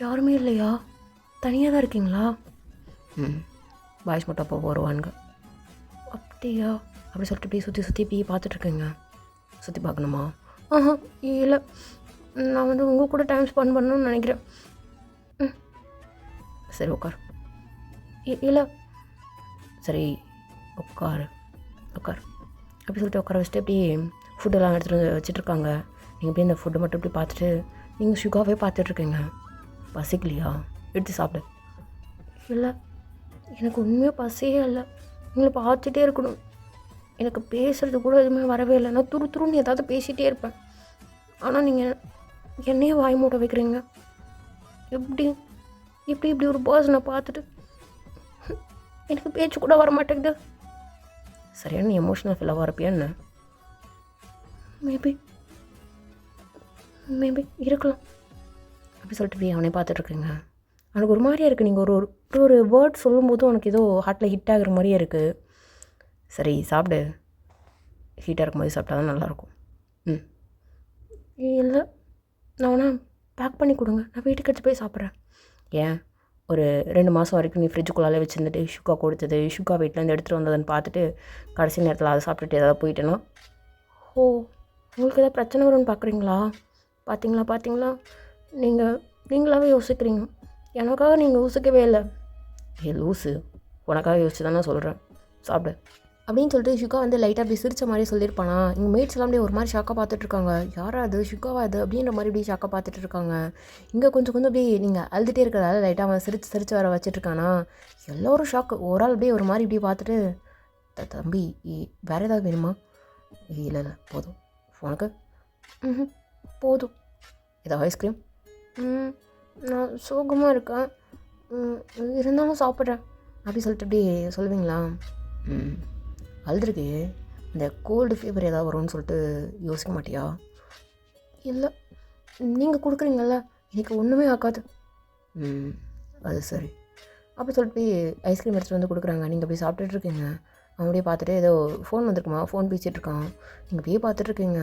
யாருமே இல்லையா? தனியாக தான் இருக்கீங்களா? பாய்ஸ் மட்டும் அப்போ வருவானுங்க. அப்படியா? அப்படி சொல்லிட்டு இப்படி சுற்றி இப்படி பார்த்துட்ருக்கேங்க. சுற்றி பார்க்கணுமா? இல்லை, நான் வந்து உங்கள் கூட டைம் ஸ்பெண்ட் பண்ணணும்னு நினைக்கிறேன். சரி உட்கார். இல்லை சரி உட்கார் அப்படி சொல்லிட்டு உட்கார வச்சுட்டு இப்படி ஃபுட்டெல்லாம் எடுத்துகிட்டு வந்து வச்சிட்ருக்காங்க. நீங்கள் இப்படி இந்த ஃபுட்டை மட்டும் இப்படி பார்த்துட்டு நீங்கள் சுகாவே பார்த்துட்ருக்கீங்க. பசிக்கலையா? எடுத்து சாப்பிடு. இல்லை, எனக்கு உண்மையாக பசியே இல்லை. உங்களை பார்த்துட்டே இருக்கணும். எனக்கு பேசுகிறது கூட எதுவுமே வரவே இல்லை. நான் துருன்னு ஏதாவது பேசிகிட்டே இருப்பேன். ஆனால் நீங்கள் என்னையே வாய் மூட வைக்கிறீங்க. இப்படி ஒரு பர்சனை பார்த்துட்டு எனக்கு பேச்சு கூட வர மாட்டேங்குது. சரியான நீ எமோஷனல் ஃபீலாக வரப்பியா என்ன? மேபி இருக்கலாம் அப்படி சொல்லிட்டு இப்படி அவனே பார்த்துட்ருக்குங்க. அவனுக்கு ஒரு மாதிரியாக இருக்குது. நீங்கள் ஒரு வேர்ட் சொல்லும்போதும் உனக்கு ஏதோ ஹார்ட்டில் ஹிட் ஆகிற மாதிரியே இருக்குது. சரி சாப்பிடு. ஹீட்டாக இருக்கும்போது சாப்பிட்டா தான் நல்லாயிருக்கும். இல்லை, நான் வேணா பேக் பண்ணி கொடுங்க, நான் வீட்டுக்கு எடுத்து போய் சாப்பிட்றேன். ஏன் ஒரு 2 மாதம் வரைக்கும் நீ ஃப்ரிட்ஜுக்குள்ளாலே வச்சுருந்துட்டு சுகா கொடுத்தது, சுகா வீட்டிலேருந்து எடுத்துகிட்டு வந்ததுன்னு பார்த்துட்டு கடைசி நேரத்தில் அதை சாப்பிட்டுட்டு ஏதாவது போயிட்டேன்னா உங்களுக்கு ஏதாவது பிரச்சனை வரும்னு பார்க்குறீங்களா? பார்த்தீங்களா நீங்களாவே யோசிக்கிறீங்க. எனக்காக நீங்கள் யோசிக்கவே இல்லை. லூஸு, உனக்காக யோசிச்சு தானே சொல்கிறேன். சாப்பிடு அப்படின்னு சொல்லிட்டு சுகா வந்து லைட்டாக அப்படி சிரித்த மாதிரி சொல்லியிருப்பானா. எங்கள் மேட்ஸ் எல்லாம் அப்படியே ஒரு மாதிரி ஷாக்காக பார்த்துட்ருக்காங்க. யாரா அது, சுகாவா அது அப்படின்ற மாதிரி இப்படி ஷாக்காக பார்த்துட்டு இருக்காங்க. இங்கே கொஞ்சம் அப்படியே நீங்கள் அழுதுகிட்டே இருக்கிறதால லைட்டாக அவன் சிரிச்சு வர வச்சுட்ருக்கானா. எல்லோரும் ஷாக்கு. ஒரு ஆள் அப்படியே ஒரு மாதிரி இப்படி பார்த்துட்டு, தம்பி வேறு ஏதாவது வேணுமா? இல்லை போதும். உனக்கு? போதும். ஏதாவது ஐஸ்கிரீம்? நான் சோகமாக இருக்கேன், இருந்தாலும் சாப்பிட்றேன் அப்படி சொல்லிட்டு இப்படி சொல்லுவீங்களா? அழுதுருக்கு. இந்த கோல்டு ஃபீவர் ஏதாவது வரும்னு சொல்லிட்டு யோசிக்க மாட்டியா? இல்லை, நீங்கள் கொடுக்குறீங்கள, எனக்கு ஒன்றுமே ஆகாது. அது சரி அப்படி சொல்லிட்டு போய் ஐஸ்கிரீம் எடுத்துகிட்டு வந்து கொடுக்குறாங்க. நீங்கள் போய் சாப்பிட்டுட்ருக்கீங்க. அவன் அப்படியே பார்த்துட்டு ஏதோ ஃபோன் வந்துருக்குமா, ஃபோன் பேசிகிட்ருக்கான். நீங்கள் போய் பார்த்துட்ருக்கீங்க.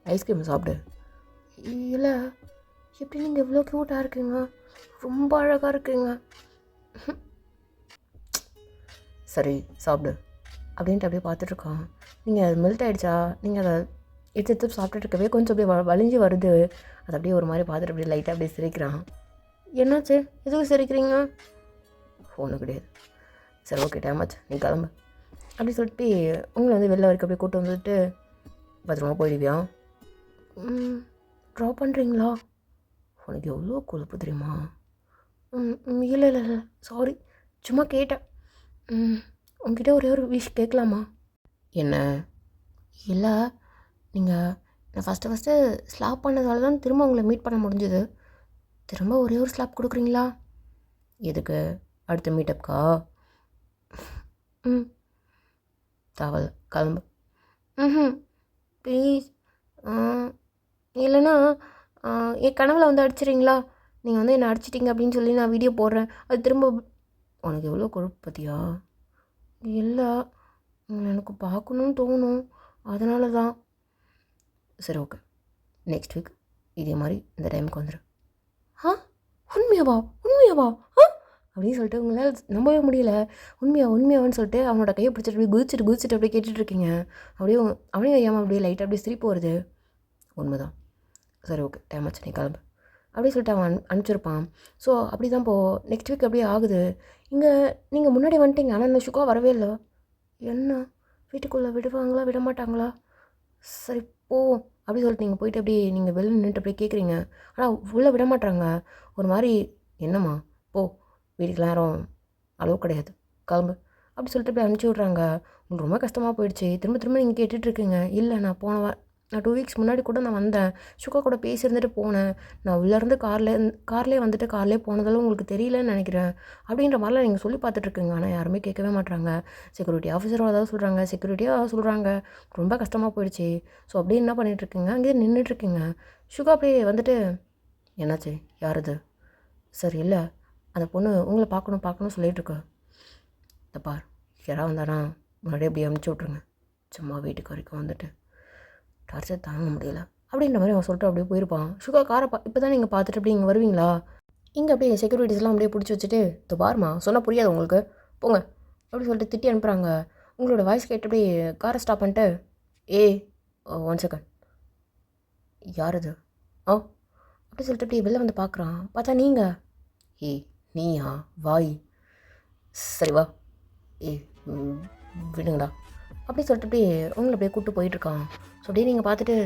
ஐஸ்கிரீம் சாப்பிடு. இல்லை, எப்படி நீங்கள் இவ்வளோ க்யூட்டாக இருக்கீங்க, ரொம்ப அழகாக இருக்கீங்க. சரி சாப்பிடு அப்படின்ட்டு அப்படியே பார்த்துட்ருக்கான். நீங்கள் அது மெல்ட் ஆகிடுச்சா? நீங்கள் அதை எடுத்து சாப்பிட்டுருக்கவே கொஞ்சம் அப்படியே வலிஞ்சு வருது. அது அப்படியே ஒரு மாதிரி பார்த்துட்டு அப்படியே லைட்டாக அப்படியே சிரிக்கிறான். என்னாச்சு, எதுவும் சிரிக்கிறீங்க? ஃபோனு கிடையாது. சரி ஓகே, டைம் ஆச்சு, நீ கிளம்பு அப்படி சொல்லிட்டு உங்களை வந்து வெளில வரைக்கும் அப்படியே கூப்பிட்டு வந்துட்டு பத்திரமா போயிடுவியா? ட்ராப் பண்ணுறீங்களா? உனக்கு எவ்வளோ கொழுப்பு தெரியுமா? இல்லை சாரி, சும்மா கேட்டேன். உங்ககிட்ட ஒரே ஒரு விஷயம் கேட்கலாமா? என்ன? இல்லை, நான் ஃபஸ்ட்டு ஸ்லாப் பண்ணதால தான் திரும்ப உங்களை மீட் பண்ண முடிஞ்சது. திரும்ப ஒரே ஒரு ஸ்லாப் கொடுக்குறீங்களா? எதுக்கு? அடுத்த மீட்டப்க்கா? தவல் கிளம்பு. ப்ளீஸ். இல்லைன்னா என் கனவில் வந்து அடிச்சிடுறீங்களா? நீங்கள் வந்து என்னை அடிச்சிட்டிங்க அப்படின்னு சொல்லி நான் வீடியோ போடுறேன், அது திரும்ப உனக்கு எவ்வளோ கொழுப்பு பார்த்தியா? இல்லை, உங்களை எனக்கு பார்க்கணுன்னு தோணும், அதனால தான். சரி ஓகே, நெக்ஸ்ட் வீக் இதே மாதிரி இந்த டைமுக்கு வந்துடு. ஆ, உண்மையாவா உண்மையாவா ஆ அப்படின்னு சொல்லிட்டு உங்களால் நம்பவே முடியல. உண்மையாவான்னு சொல்லிட்டு அவனோட கையை பிடிச்சிட்டு அப்படியே குதிச்சுட்டு அப்படியே கேட்டுட்ருக்கீங்க. அப்படியே அவனையும் ஐயாமல் அப்படியே லைட்டாக அப்படியே சிரிப்பு வருது. உண்மைதான். சரி ஓகே, டைம் ஆச்சு, நீ கிளம்பு அப்படின்னு சொல்லிட்டு அவன் அனுப்பிச்சிருப்பான். ஸோ அப்படி தான் இப்போது நெக்ஸ்ட் வீக் அப்படியே ஆகுது. இங்கே நீங்கள் முன்னாடி வந்துட்டீங்க, ஆனால் இந்த சுகா வரவே இல்லை. என்ன, வீட்டுக்குள்ளே விடுவாங்களா விட மாட்டாங்களா? சரி போவோம் அப்படி சொல்லிட்டு நீங்கள் போயிட்டு அப்படியே நீங்கள் வெளில நின்றுட்டு அப்படியே கேட்குறீங்க. ஆனால் உள்ளே விட மாட்டாங்க. ஒரு மாதிரி, என்னம்மா போ, வீட்டுக்கெலாம் யாரும் அளவு கிடையாது, கிளம்பு அப்படி சொல்லிட்டு அப்படியே அனுப்பிச்சி விட்றாங்க. உங்களுக்கு ரொம்ப கஷ்டமாக போயிடுச்சு. திரும்ப நீங்கள் கேட்டுட்ருக்கீங்க. இல்லை, நான் நான் 2 வீக்ஸ் முன்னாடி கூட நான் வந்தேன், சுகா கூட பேசியிருந்துட்டு போனேன். நான் உள்ளேருந்து கார்லேயே வந்துட்டு கார்லேயே போனதெல்லாம் உங்களுக்கு தெரியலன்னு நினைக்கிறேன் அப்படின்ற மாதிரிலாம் நீங்கள் சொல்லி பார்த்துட்ருக்குங்க. ஆனால் யாருமே கேட்கவே மாட்டாங்க. செக்யூரிட்டி ஆஃபீஸரும் அதாவது சொல்கிறாங்க, செக்யூரிட்டியாக சொல்கிறாங்க. ரொம்ப கஷ்டமாக போயிடுச்சு. ஸோ அப்படியே என்ன பண்ணிகிட்ருக்குங்க, அங்கேயே நின்றுட்டுருக்குங்க. சுகா அப்படியே வந்துட்டு, என்னாச்சு, யார் இது? சார் இல்லை, அந்த பொண்ணு உங்களை பார்க்கணும் சொல்லிகிட்ருக்கு. இந்த பார், யாராவது வந்தானா முன்னாடியே அப்படியே அனுப்பிச்சி விட்ருங்க. சும்மா வீட்டுக்கு வரைக்கும் வந்துட்டு டார்ச்சர் தாங்க முடியல அப்படின்ற மாதிரி அவன் சொல்லிட்டு அப்படியே போயிருப்பான். சுகா காரை இப்போ தான் நீங்கள் பார்த்துட்டு அப்படியே இங்கே வருவீங்களா? இங்கே அப்படியே செக்யூரிட்டிஸ்லாம் அப்படியே பிடிச்சி வச்சுட்டு, இந்த பாருமா சொன்னால் புரியாது உங்களுக்கு, போங்க அப்படி சொல்லிட்டு திட்டி அனுப்புகிறாங்க. உங்களோட வாய்ஸ் கேட்டு அப்படியே காரை ஸ்டாப் பண்ணிட்டு, ஏய் 1 செகண்ட், யார் இது? அப்படி சொல்லிட்டு அப்படியே வெளில வந்து பார்க்குறான். பார்த்தா நீங்கள். ஏய் நீயா, வாய், சரி வா, விடுங்கடா அப்படி சொல்லிட்டு அப்படியே உங்களை அப்படியே கூப்பிட்டு போயிட்டுருக்கான். ஸோ அப்படியே நீங்கள் பார்த்துட்டு,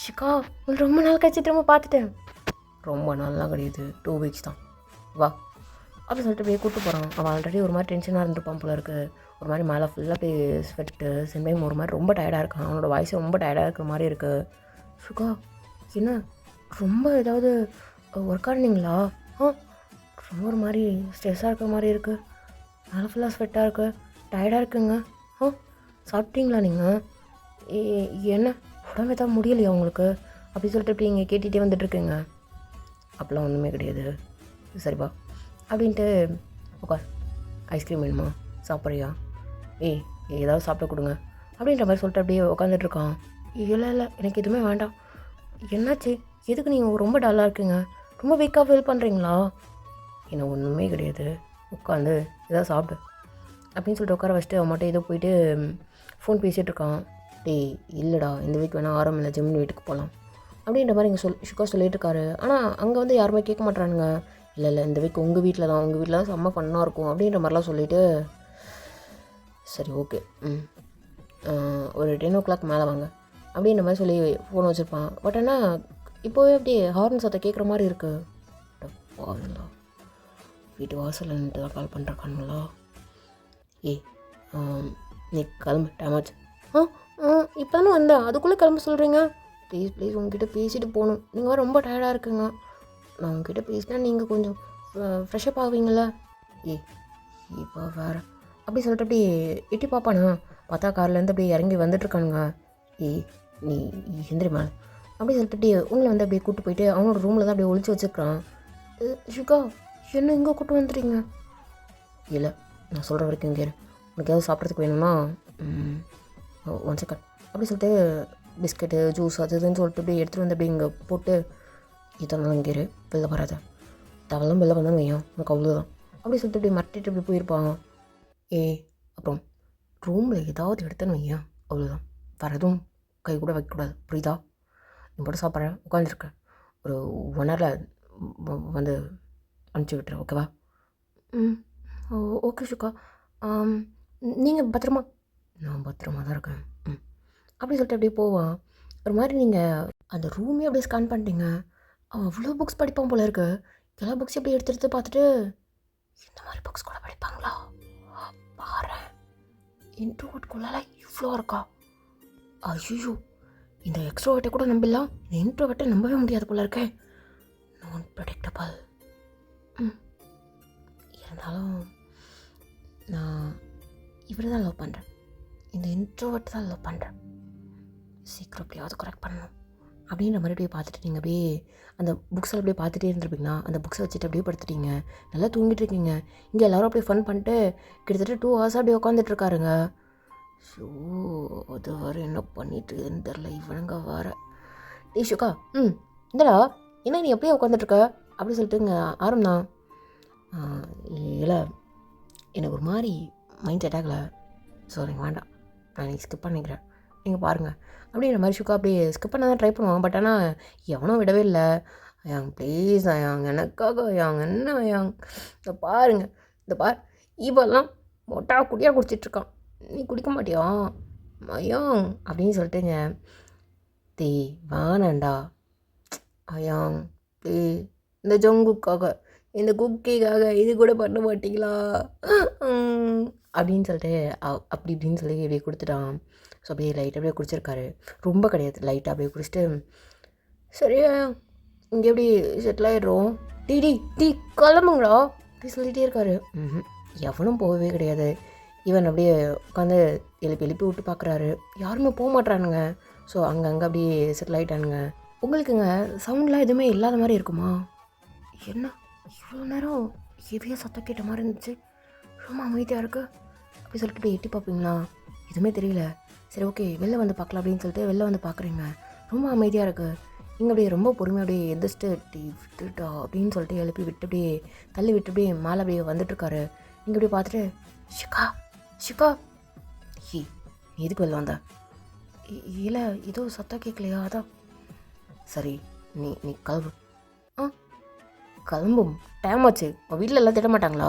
ஷிகா உங்களுக்கு ரொம்ப நாள் கழிச்சு திரும்ப பார்த்துட்டேன். ரொம்ப நாள்லாம் கிடையாது, 2 வீக்ஸ் தான், வா அப்படி சொல்லிட்டு அப்படியே கூப்பிட்டு போகிறான். அவன் ஆல்ரெடி ஒரு மாதிரி டென்ஷனாக இருந்துருப்பான் போல இருக்குது. ஒரு மாதிரி மேலே ஃபுல்லாக அப்படியே ஸ்வெட்டு செம்மையும் ஒரு மாதிரி ரொம்ப டயர்டாக இருக்கான். அவனோட வாய்ஸ் ரொம்ப டயர்டாக இருக்கிற மாதிரி இருக்குது. ஷிகா என்ன ரொம்ப ஏதாவது ஒர்க் ஆனீங்களா? ரொம்ப ஒரு மாதிரி ஸ்ட்ரெஸ்ஸாக இருக்கிற மாதிரி இருக்குது, மேலே ஃபுல்லாக ஸ்வெட்டாக இருக்குது, டயர்டாக இருக்குங்க. சாப்பிட்டீங்களா நீங்கள்? என்ன உடம்பு எதாவது முடியலையா உங்களுக்கு? அப்படி சொல்லிட்டு இப்படி இங்கே கேட்டுகிட்டே வந்துட்டுருக்குங்க. அப்போலாம் ஒன்றுமே கிடையாது, சரிப்பா அப்படின்ட்டு உட்கார். ஐஸ்கிரீம் வேணுமா, சாப்பிட்றியா? ஏதாவது சாப்பிட கொடுங்க அப்படின்ற மாதிரி சொல்லிட்டு அப்படியே உட்காந்துட்ருக்கான். இல்லை எனக்கு எதுவுமே வேண்டாம். என்னாச்சு, எதுக்கு நீங்கள் ரொம்ப டல்லாக இருக்குங்க, ரொம்ப வீக்காக ஃபீல் பண்ணுறீங்களா? என்ன ஒன்றுமே கிடையாது, உட்காந்து ஏதாவது சாப்பிடு அப்படின்னு சொல்லிட்டு உட்கார வச்சுட்டு அவன் மட்டும் ஏதோ போயிட்டு ஃபோன் பேசிகிட்ருக்கான். இல்லைடா, இந்த வீக் வேணால் ஆரம்பில்ல, ஜிம்னு வீட்டுக்கு போகலாம் அப்படின்ற மாதிரி இங்கே சுகா சொல்லிகிட்ருக்காரு. ஆனால் அங்கே வந்து யாருமே கேட்க மாட்டானுங்க. இல்லை இந்த வீக் உங்கள் வீட்டில் தான் செம்ம ஃபன்னாக இருக்கும் அப்படின்ற மாதிரிலாம் சொல்லிவிட்டு, சரி ஓகே ஒரு 10 o'clock மேலே வாங்க அப்படின்ற மாதிரி சொல்லி ஃபோன் வச்சுருப்பான். பட் ஆனால் இப்போவே அப்படியே ஹார்ன் சத்தம் கேட்குற மாதிரி இருக்குது. போவீங்களா, வீட்டு வாசலில் நின்று தான் கால் பண்ணுறாக்கானுங்களா? நீ கிளம்பு, டைம் ஆச்சு. இப்போ தானே வந்தேன், அதுக்குள்ளே கிளம்ப சொல்கிறீங்க? ப்ளீஸ் உங்ககிட்ட பேசிட்டு போகணும், நீங்கள் ரொம்ப டயர்டாக இருக்குங்க. நான் உங்ககிட்ட பேசினா நீங்கள் கொஞ்சம் ஃப்ரெஷ்ஷப் ஆவீங்களா? இப்போ வேறு அப்படி சொல்லிட்டு அப்படி எட்டி பார்ப்பானா. பார்த்தா கார்லேருந்து அப்படியே இறங்கி வந்துட்டுருக்கானுங்க. நீ எந்திரி மேலே அப்படி சொல்லிட்டு அப்படியே உங்களை வந்து அப்படியே கூப்பிட்டு போயிட்டு அவனோட ரூமில் தான் அப்படியே ஒழிச்சு வச்சுருக்கான். ஷுகா என்ன இங்கே கூப்பிட்டு வந்துட்டீங்க? இல்லை, நான் சொல்கிற வரைக்கும் இங்கே உனக்கு ஏதாவது சாப்பிட்றதுக்கு வேணும்னா 1 செகண்ட் அப்படி சொல்லிட்டு பிஸ்கெட்டு ஜூஸ் அது இதுன்னு சொல்லிட்டு அப்படியே எடுத்துகிட்டு வந்து அப்படியே இங்கே போட்டு, இதெல்லாம் இங்கே வெளில வராத, தவெல்லாம் வெளில வந்தாலும் வையும் உனக்கு அவ்வளோதான் அப்படி சொல்லிட்டு அப்படியே மட்டிட்டு இப்படி போயிருப்பான். அப்புறம் ரூமில் ஏதாவது எடுத்தேன்னு வையன் அவ்வளோதான், வேறு எதுவும் கை கூட வைக்கக்கூடாது, புரியுதா? நீ போட்டு சாப்பிட்றேன், உட்காந்துருக்கேன், ஒரு 1 hour வந்து அனுப்பிச்சி விட்டுறேன், ஓகேவா? ஓகே ஷுகா, நீங்கள் பத்திரமா? நான் பத்திரமா தான் இருக்கேன் அப்படி சொல்லிட்டு அப்படியே போவான். ஒரு மாதிரி நீங்கள் அந்த ரூமே அப்படியே ஸ்கேன் பண்ணிட்டீங்க. அவன் அவ்வளோ புக்ஸ் படிப்பான் போல இருக்கு. எல்லா புக்ஸையும் அப்படியே எடுத்து பார்த்துட்டு, இந்த மாதிரி புக்ஸ் கூட படிப்பாங்களா பாரு, இன்ட்ரோவர்ட்குள்ளே இவ்வளோ இருக்கா? ஐயோ, இந்த எக்ஸ்ட்ரோவர்ட்டை கூட நம்பிடலாம், இந்த இன்ட்ரோவர்ட்டை நம்பவே முடியாது போல இருக்கேன். நான் ப்ரெடிக்டபிள். இருந்தாலும் நான் இவர் தான் லவ் பண்ணுறேன், இந்த இன்ட்ரோவர்ட் தான் லவ் பண்ணுறேன். சீக்கிரம் எப்படியாவது கரெக்ட் பண்ணணும் அப்படின்ற மாதிரி அப்படியே பார்த்துட்டு நீங்கள் அப்படியே அந்த புக்ஸில் அப்படியே பார்த்துட்டே இருந்திருப்பீங்களா, அந்த புக்ஸை வச்சுட்டு அப்படியே படுத்துட்டீங்க, நல்லா தூங்கிட்டு இருக்கீங்க. இங்கே எல்லோரும் அப்படியே ஃபன் பண்ணிட்டு கிட்டத்தட்ட 2 ஹவர்ஸாக அப்படியே உட்காந்துட்ருக்காருங்க. ஸோ அது வர என்ன பண்ணிட்டுன்னு தெரில இவனுங்க வர. டேய் ஷுக்கா, இந்தடா என்ன நீ எப்படியே உட்காந்துட்ருக்க அப்படி சொல்லிட்டுங்க ஆரம்பம். இல்லை எனக்கு ஒரு மாதிரி மைண்ட் செட் ஆகலை, ஸோ நீங்கள் வேண்டாம், நான் நீங்கள் ஸ்கிப் பண்ணிக்கிறேன், நீங்கள் பாருங்கள் அப்படின்ற மாதிரி ஷுக்கா அப்படியே ஸ்கிப் பண்ண தான் ட்ரை பண்ணுவான். பட் ஆனால் எவனும் விடவே இல்லை. ஐயாங் ப்ளீஸ் ஐயாங், எனக்காக ஐயாங், என்ன ஐயாங், இந்த பாருங்க, இந்த பார் இவெல்லாம் மொட்டா குடியாக குடிச்சிட்ருக்கான், நீ குடிக்க மாட்டியா ஐயாங் அப்படின்னு சொல்லிட்டுங்க. தே வேணாண்டா ஐயாங் ப்ளீ, இந்த ஜங்குக்காக, இந்த குக்கிக்காக இது கூட பண்ண மாட்டிங்களா அப்படின்னு சொல்லிட்டு அப்படி இப்படின்னு சொல்லி அப்படியே கொடுத்துட்டான். ஸோ அப்படியே லைட்டாக அப்படியே குடிச்சிருக்காரு, ரொம்ப கிடையாது, லைட்டாக அப்படியே குடிச்சிட்டு சரியா இங்கே எப்படி செட்டில் ஆகிடுறோம், டீ கிளம்புங்களா அப்படி சொல்லிகிட்டே இருக்காரு. எவனும் போகவே கிடையாது. ஈவன் அப்படியே உட்காந்து எழுப்பி விட்டு பார்க்குறாரு, யாருமே போக மாட்டானுங்க. ஸோ அங்கங்கே அப்படியே செட்டில் ஆகிட்டானுங்க. உங்களுக்குங்க சவுண்ட்லாம் எதுவுமே இல்லாத மாதிரி இருக்குமா, என்ன இவ்வளோ நேரம் ஹெவியாக சத்தம் கேட்ட மாதிரி இருந்துச்சு, ரொம்ப அமைதியாக இருக்குது அப்படி சொல்லிட்டு போய் எட்டி பார்ப்பீங்களா, எதுவுமே தெரியல. சரி ஓகே வெளில வந்து பார்க்கலாம் அப்படின்னு சொல்லிட்டு வெளில வந்து பார்க்குறீங்க, ரொம்ப அமைதியாக இருக்குது. இங்கே அப்படியே ரொம்ப பொறுமையாக அப்படியே எந்திரிச்சிட்டு டீ விட்டுட்டா அப்படின்னு சொல்லிட்டு எழுப்பி விட்டு அப்படியே தள்ளி விட்டு அப்படியே மேலே அப்படியே வந்துட்டுருக்காரு. இங்கே அப்படியே பார்த்துட்டு ஷிகா நீ எதுக்கு வெளில வந்த, இல்லை ஏதோ சத்தம் கேட்கலையா, அதான் சரி நீ கிளம்பு. கிளம்பும் டைம் ஆச்சு, உன் வீட்டில் எல்லாம் திட்ட மாட்டாங்களா,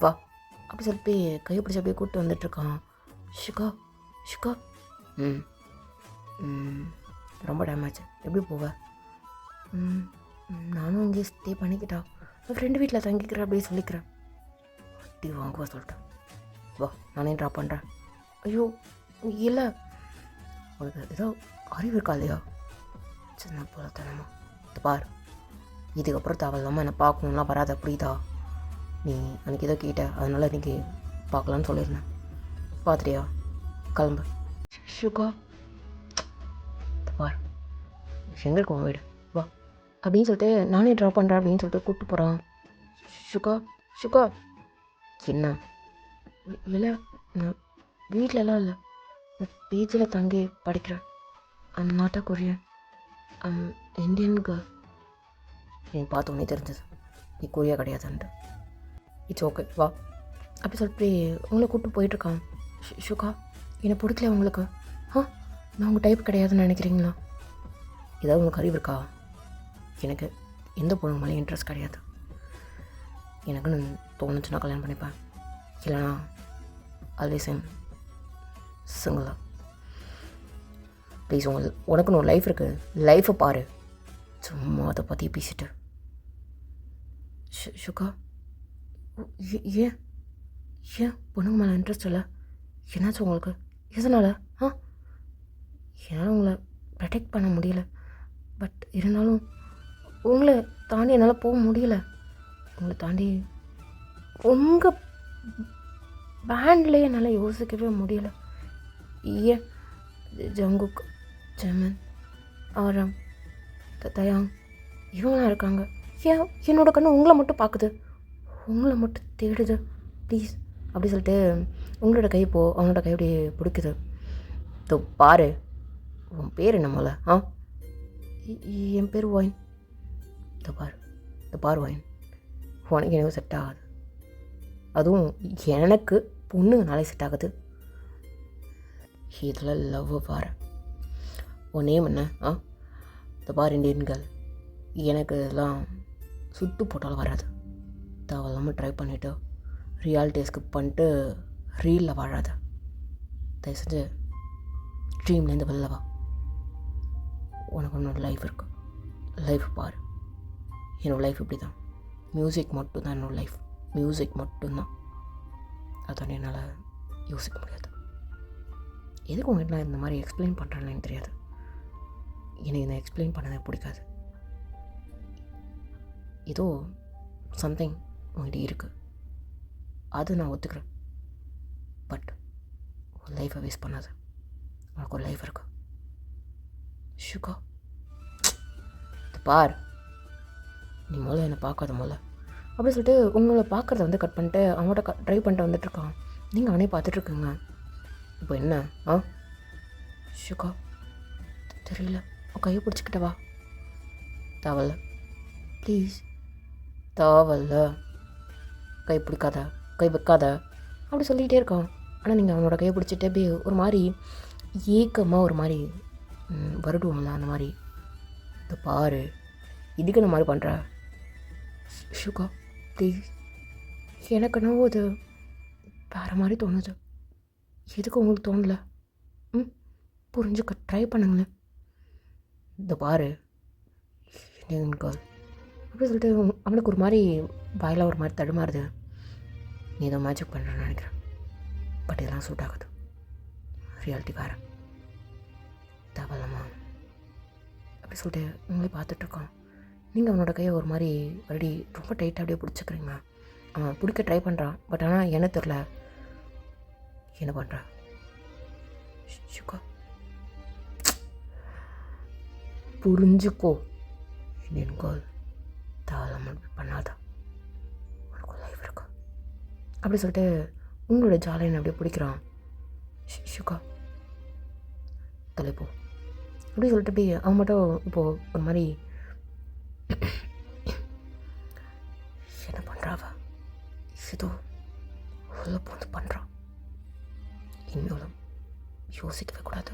வா அப்படி சொல்லிட்டு கையை பிடிச்சி அப்படியே கூப்பிட்டு வந்துட்டுருக்கான். ஷிகா ரொம்ப டைம் ஆச்சு, எப்படி போவ, நானும் இங்கே ஸ்டே பண்ணிக்கிட்டா, என் ஃப்ரெண்டு வீட்டில் தங்கிக்கிறேன் அப்படியே சொல்லிக்கிறேன். டீ வாங்குவா சொல்லிட்டேன், வா நானே ட்ராப் பண்ணுறேன். ஐயோ இல்லை உனக்கு ஏதோ அறிவு இருக்கா இல்லையா, சின்ன போல தரமா, இது பார் இதுக்கப்புறம் தேவையில்லாமல் என்னை பார்க்கணுன்னா வராத, புரியுதா, நீ அன்றைக்கி ஏதோ கேட்ட அதனால் இன்றைக்கி பார்க்கலான்னு சொல்லியிருந்தேன், பார்த்துட்டியா, கிளம்பு. ஷுகா பார் எங்கே இருக்கும் வீடு, வா அப்படின்னு சொல்லிட்டு நானே ட்ராப் பண்ணுறேன் அப்படின்னு சொல்லிட்டு கூப்பிட்டு போகிறான். ஷுகா என்ன, இல்லை நான் வீட்டிலலாம் இல்லை, நான் பீச்சில் தங்கி படிக்கிறேன், I'm not a Korean, I'm Indian girl. எனக்கு பார்த்தோன்னே தெரிஞ்சது நீ கொரியா கிடையாதுன்ட்டு. இட்ஸ் ஓகே வா அப்படி சொல்லிட்டு உங்களை கூப்பிட்டு போயிட்டுருக்கான். ஷுகா என்னை பிடிக்கல உங்களுக்கு, நான் உங்கள் டைப் கிடையாதுன்னு நினைக்கிறீங்களா, ஏதாவது உங்களுக்கு அறிவு இருக்கா, எனக்கு எந்த பொண்ணு மேலே இன்ட்ரெஸ்ட் கிடையாது, எனக்குன்னு தோணுச்சுன்னா கல்யாணம் பண்ணிப்பேன், இல்லைனா ஆல்வேஸ் சிங்கிளா. ப்ளீஸ் உனக்குன்னு ஒரு லைஃப் இருக்குது, லைஃப்பை பாரு, சும்மா அதை பற்றி பேசிட்டு. ஷுகா ஏன் பொண்ணுங்க மேலே இன்ட்ரெஸ்ட் இல்லை, என்னாச்சு உங்களுக்கு, எதனால் என்னால் உங்களை ப்ரொடெக்ட் பண்ண முடியல, பட் இருந்தாலும் உங்களை தாண்டி என்னால் போக முடியல, உங்களை தாண்டி உங்கள் பேண்ட்லேயே என்னால் யோசிக்கவே முடியல. ஏன் ஜங்குக், ஜெமன், ஆரம், தயாங் இவங்களாம் இருக்காங்க, ஏன் என்னோட கண்ணு உங்களை மட்டும் பார்க்குது, உங்களை மட்டும் தேடுது, ப்ளீஸ் அப்படி சொல்லிட்டு உங்களோட கை அவனோட கை அப்படியே பிடிக்குது. தோ பாரு உன் பேர் என்ன போல, என் பேர் ஒயின், இந்த பார் ஒயின், உனக்கு எனக்கு செட் ஆகாது, அதுவும் எனக்கு பொண்ணுனாலே செட் ஆகுது, இதில் லவ் பாரு, உன் நேம் என்ன, இந்த பார் இண்டியன் கேர்ள், எனக்கு இதெல்லாம் சுட்டு போட்டாலும் வராது, தேவையில்லாமல் ட்ரை பண்ணிவிட்டு ரியாலிட்டியை ஸ்கிப் பண்ணிட்டு ரீலில் வாழாத, தயவு செஞ்சு ட்ரீம்லேருந்து வெளில வா, உனக்கு ஒன்று லைஃப் இருக்குது, லைஃப் பாரு, என்னோடய லைஃப் இப்படி தான், மியூசிக் மட்டும்தான் என்னோடய லைஃப், மியூசிக் மட்டும்தான், அதான் என்னால் யோசிக்க முடியாது. எதுக்கு உங்கள்கிட்ட நான் இந்த மாதிரி எக்ஸ்பிளைன் பண்ணுறேன்னு எனக்கு தெரியாது, எனக்கு இந்த எக்ஸ்பிளைன் பண்ணதே பிடிக்காது, ஏதோ சம்திங் உங்கள்கிட்ட இருக்குது அது நான் ஒத்துக்கிறேன், பட் உன் லைஃப்பை வேஸ்ட் பண்ணாது, உனக்கு ஒரு லைஃப் இருக்கு ஷுகா. பார், நீ முதல்ல என்னை பார்க்காத முதல்ல அப்படி சொல்லிட்டு உங்களை பார்க்குறத வந்து கட் பண்ணிட்டு அவன்கிட்ட ட்ரைவ் பண்ணிட்டு வந்துட்டுருக்கான். நீங்கள் அவனே பார்த்துட்ருக்குங்க. இப்போ என்ன ஷுகா தெரியல, கையை பிடிச்சிக்கிட்ட வா. தேவல்ல ப்ளீஸ், தேவல்ல, கை பிடிக்காத, கை வைக்காத அப்படி சொல்லிகிட்டே இருக்கான். ஆனால் நீங்கள் அவனோட கையை பிடிச்சிட்டு அப்படியே ஒரு மாதிரி ஏக்கமாக ஒரு மாதிரி வருடுவோம்ல அந்த மாதிரி. இந்த பாரு, இதுக்கு இந்த மாதிரி பண்ணுற ஷுகா ப்ளீஸ். எனக்கு என்னவோ அது வேறு மாதிரி தோணுது. எதுக்கு உங்களுக்கு தோணலை? புரிஞ்சுக்க ட்ரை பண்ணுங்களேன். இந்த பாரு கேர்ள் அப்படி சொல்லிட்டு அவனுக்கு ஒரு மாதிரி வாயில் ஒரு மாதிரி தடுமாறுது. நீ ஏதோ மேஜிக் பண்ணுறேன்னு நினைக்கிறேன், பட் இதெல்லாம் சூட் ஆகுது. ரியாலிட்டி வேறு. தேவலாமா அப்படி சொல்லிட்டு உங்களே பார்த்துட்ருக்கான். நீங்கள் அவனோட கையை ஒரு மாதிரி மறுபடி ரொம்ப டைட்டாக அப்படியே பிடிச்சிக்கிறீங்க. அவன் பிடிக்க ட்ரை பண்ணுறான், பட் ஆனால் என்ன தெரில என்ன பண்ணுறா. ஷுகா புரிஞ்சுக்கோ இந்தியன் கேர்ள், தாராளமாக பண்ணாதா, உனக்கு லைஃப் இருக்கா அப்படி சொல்லிட்டு உங்களோட ஜாலையை அப்படியே பிடிக்கிறான். ஷுகா தலைப்போ அப்படி சொல்லிட்டு அப்படி அவன் மட்டும் இப்போது ஒரு மாதிரி என்ன பண்ணுறாவ, ஏதோ உள்ள போந்து பண்ணுறான். இன்னும் யோசிக்கவே கூடாது.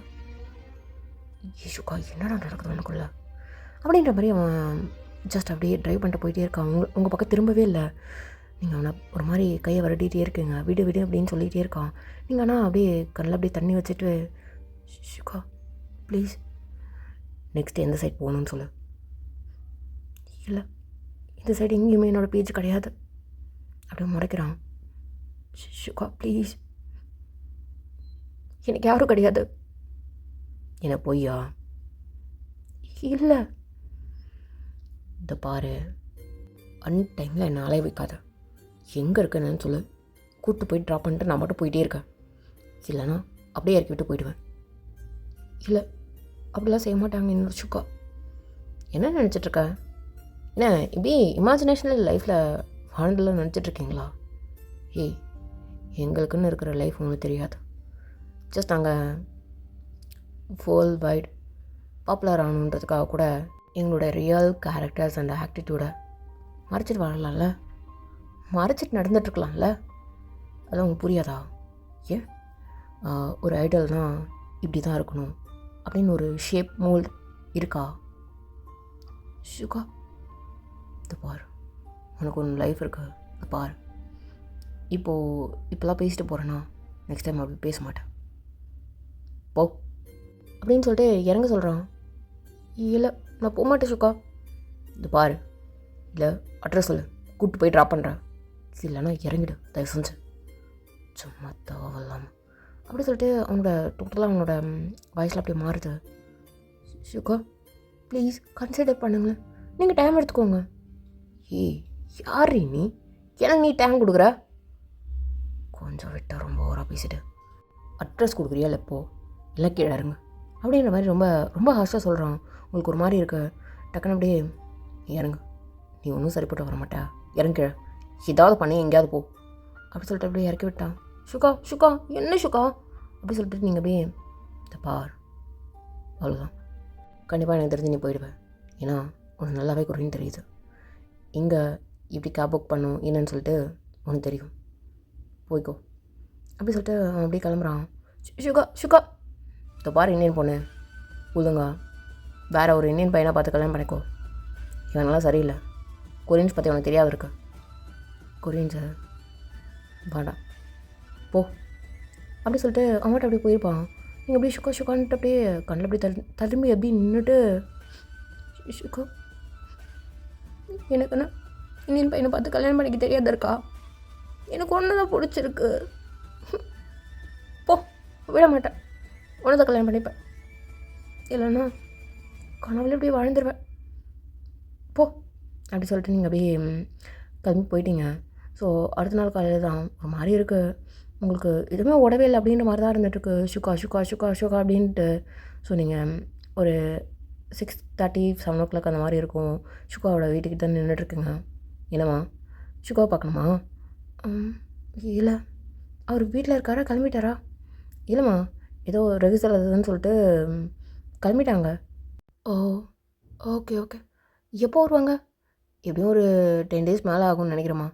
ஷுகா என்னடா நடக்குது உனக்குள்ள அப்படின்ற மாதிரி அவன் ஜஸ்ட் அப்படியே ட்ரைவ் பண்ணிட்டு போயிட்டே இருக்கான். உங்கள் பக்கம் திரும்பவே இல்லை. நீங்கள் அவனை ஒரு மாதிரி கையை வரட்டிகிட்டே இருக்கீங்க, விடு விடு அப்படின்னு சொல்லிகிட்டே இருக்கான். நீங்கள் ஆனால் அப்படியே கண்ணில் அப்படியே தண்ணி வச்சுட்டு ஷுகா ப்ளீஸ் நெக்ஸ்ட் எந்த சைட் போகணுன்னு சொல்லு. இல்லை, இந்த சைடு எங்கேயுமே என்னோடய பேஜ் கிடையாது அப்படியே முறைக்கிறான். ஷுகா ப்ளீஸ், எனக்கு யாரும் கிடையாது. என்ன பொய்யா? இல்லை, இந்த பாரு, அன்டைமில் என்னை அலைய வைக்காத. எங்கே இருக்குன்னு சொல்லு, கூப்பிட்டு போய் ட்ராப் பண்ணிட்டு நான் மட்டும் போயிட்டே இருக்கேன். இல்லைனா அப்படியே இறக்கி விட்டு போயிடுவேன். இல்லை, அப்படிலாம் செய்ய மாட்டாங்க என்னோட ஷுகா. என்ன நினச்சிட்ருக்க? என்ன இப்படி இமேஜினேஷனில் லைஃப்பில் வாழ்ந்துலாம் நினச்சிட்ருக்கீங்களா? ஏய், எங்களுக்குன்னு இருக்கிற லைஃப் உங்களுக்கு தெரியாது. ஜஸ்ட் நாங்கள் வேர்ல்ட் வைட் பாப்புலர் ஆகணுன்றதுக்காக கூட எங்களோட ரியல் கேரக்டர்ஸ் அண்ட் ஆக்டிடியூடை மறைச்சிட்டு வாழலாம்ல, மறைச்சிட்டு நடந்துட்டுருக்கலாம்ல. அதெல்லாம் உங்களுக்கு புரியாதா? ஏன் ஒரு ஐடல்னால் இப்படி தான் இருக்கணும் அப்படின்னு ஒரு ஷேப் மோல்ட் இருக்கா? ஷுகா இது பார், உனக்கு ஒன்று லைஃப் இருக்கு, இது பார். இப்போலாம் பேசிட்டு போகிறேன்னா நெக்ஸ்ட் டைம் அப்படி பேச மாட்டேன் போ அப்படின்னு சொல்லிட்டு இறங்க சொல்கிறான். இல்லை, நான் போக மாட்டேன் ஷுகா. இது பாரு, இல்லை அட்ரஸ் சொல்லு, கூப்பிட்டு போய் ட்ராப் பண்ணுறேன். இல்லைன்னா இறங்கிடு தயவு செஞ்சு, சும்மா தேவையில்லாமல் அப்படி சொல்லிட்டு அவனோட டோட்டலாக அவனோட வாய்ஸில் அப்படியே மாறுது. ஷுகா ப்ளீஸ் கன்சிடர் பண்ணுங்களேன், நீங்கள் டைம் எடுத்துக்கோங்க. ஏய் யார் நீ, எனக்கு நீ டைம் கொடுக்குற? கொஞ்சம் விட்டால் ரொம்ப ஓவராக பேசிட்டு அட்ரஸ் கொடுக்குறியா இல்லை எப்போ இல்லை கீழே இருங்க அப்படின்ற மாதிரி ரொம்ப ரொம்ப ஹாஸ்டாக சொல்கிறான். உங்களுக்கு ஒரு மாதிரி இருக்கு. டக்குன்னு அப்படியே இறங்கு, நீ ஒன்றும் சரிப்பட்டு வர மாட்டா, இறங்க, ஏதாவது பண்ணி எங்கேயாவது போ அப்படி சொல்லிட்டு அப்படியே இறக்கி விட்டான். ஷுகா ஷுகா என்ன ஷுகா அப்படி சொல்லிட்டு நீங்கள் அப்படியே பார், அவ்வளோதான், கண்டிப்பாக எனக்கு தெரிஞ்சு நீ போயிடுவேன். ஏன்னா உனக்கு நல்லாவே குறைன்னு தெரியுது. இங்கே இப்படி கேப் புக் பண்ணும் என்னன்னு சொல்லிட்டு உனக்கு தெரியும், போய்க்கோ அப்படி சொல்லிட்டு அவன் அப்படியே கிளம்புறான். ஷுகா ஷுகா இந்த பாரு, இந்தியன் பொண்ணு ஒழுங்கா வேறு ஒரு இந்தியன் பையனை பார்த்து கல்யாணம் பண்ணிக்கோ. இவனெல்லாம் சரியில்லை. கொரியன்ஸ் பற்றி உனக்கு தெரியாது இருக்கு. கொரியன்ஸை வேண்டாம் போ அப்படி சொல்லிட்டு அவன்கிட்ட அப்படியே போயிருப்பான். நீங்கள் அப்படியே ஷுகா ஷுகான்ட்டு அப்படியே கண்ணில் அப்படியே தழும்பி அப்படி நின்றுட்டு ஷுகா எனக்கு என்ன இந்தியன் பையனை பார்த்து கல்யாணம் பண்ணிக்க தெரியாத இருக்கா? எனக்கு ஒன்று தான் பிடிச்சிருக்கு, போ விட மாட்டேன், ஒன்று தான் கல்யாணம் பண்ணிப்பேன், இல்லைன்னா கனவுல அப்படியே வாழ்ந்துருவேன், போ அப்படி சொல்லிட்டு நீங்கள் அப்படியே கிளம்பி போயிட்டீங்க. ஸோ அடுத்த நாள் காலையில் தான் ஒரு மாதிரி இருக்குது உங்களுக்கு, எதுவுமே உடவே இல்லை அப்படின்ற மாதிரி தான் இருந்துகிட்ருக்கு. ஷுகா ஷுகா ஷுகா ஷுகா அப்படின்ட்டு. ஸோ நீங்கள் ஒரு 6:30 7 அந்த மாதிரி இருக்கும். சுகாவோட வீட்டுக்கிட்ட தான் நின்றுட்டுருக்குங்க. என்னம்மா சுகாவை பார்க்கணுமா? இல்லை, அவர் வீட்டில் இருக்காரா, கிளம்பிட்டாரா? இல்லைம்மா, ஏதோ ரெகுலர் அதுன்னு சொல்லிட்டு கிளம்பிட்டாங்க. ஓ, ஓகே ஓகே. எப்போ வருவாங்க? எப்படியும் ஒரு 10 days மேலே ஆகும்னு நினைக்கிறேம்மா.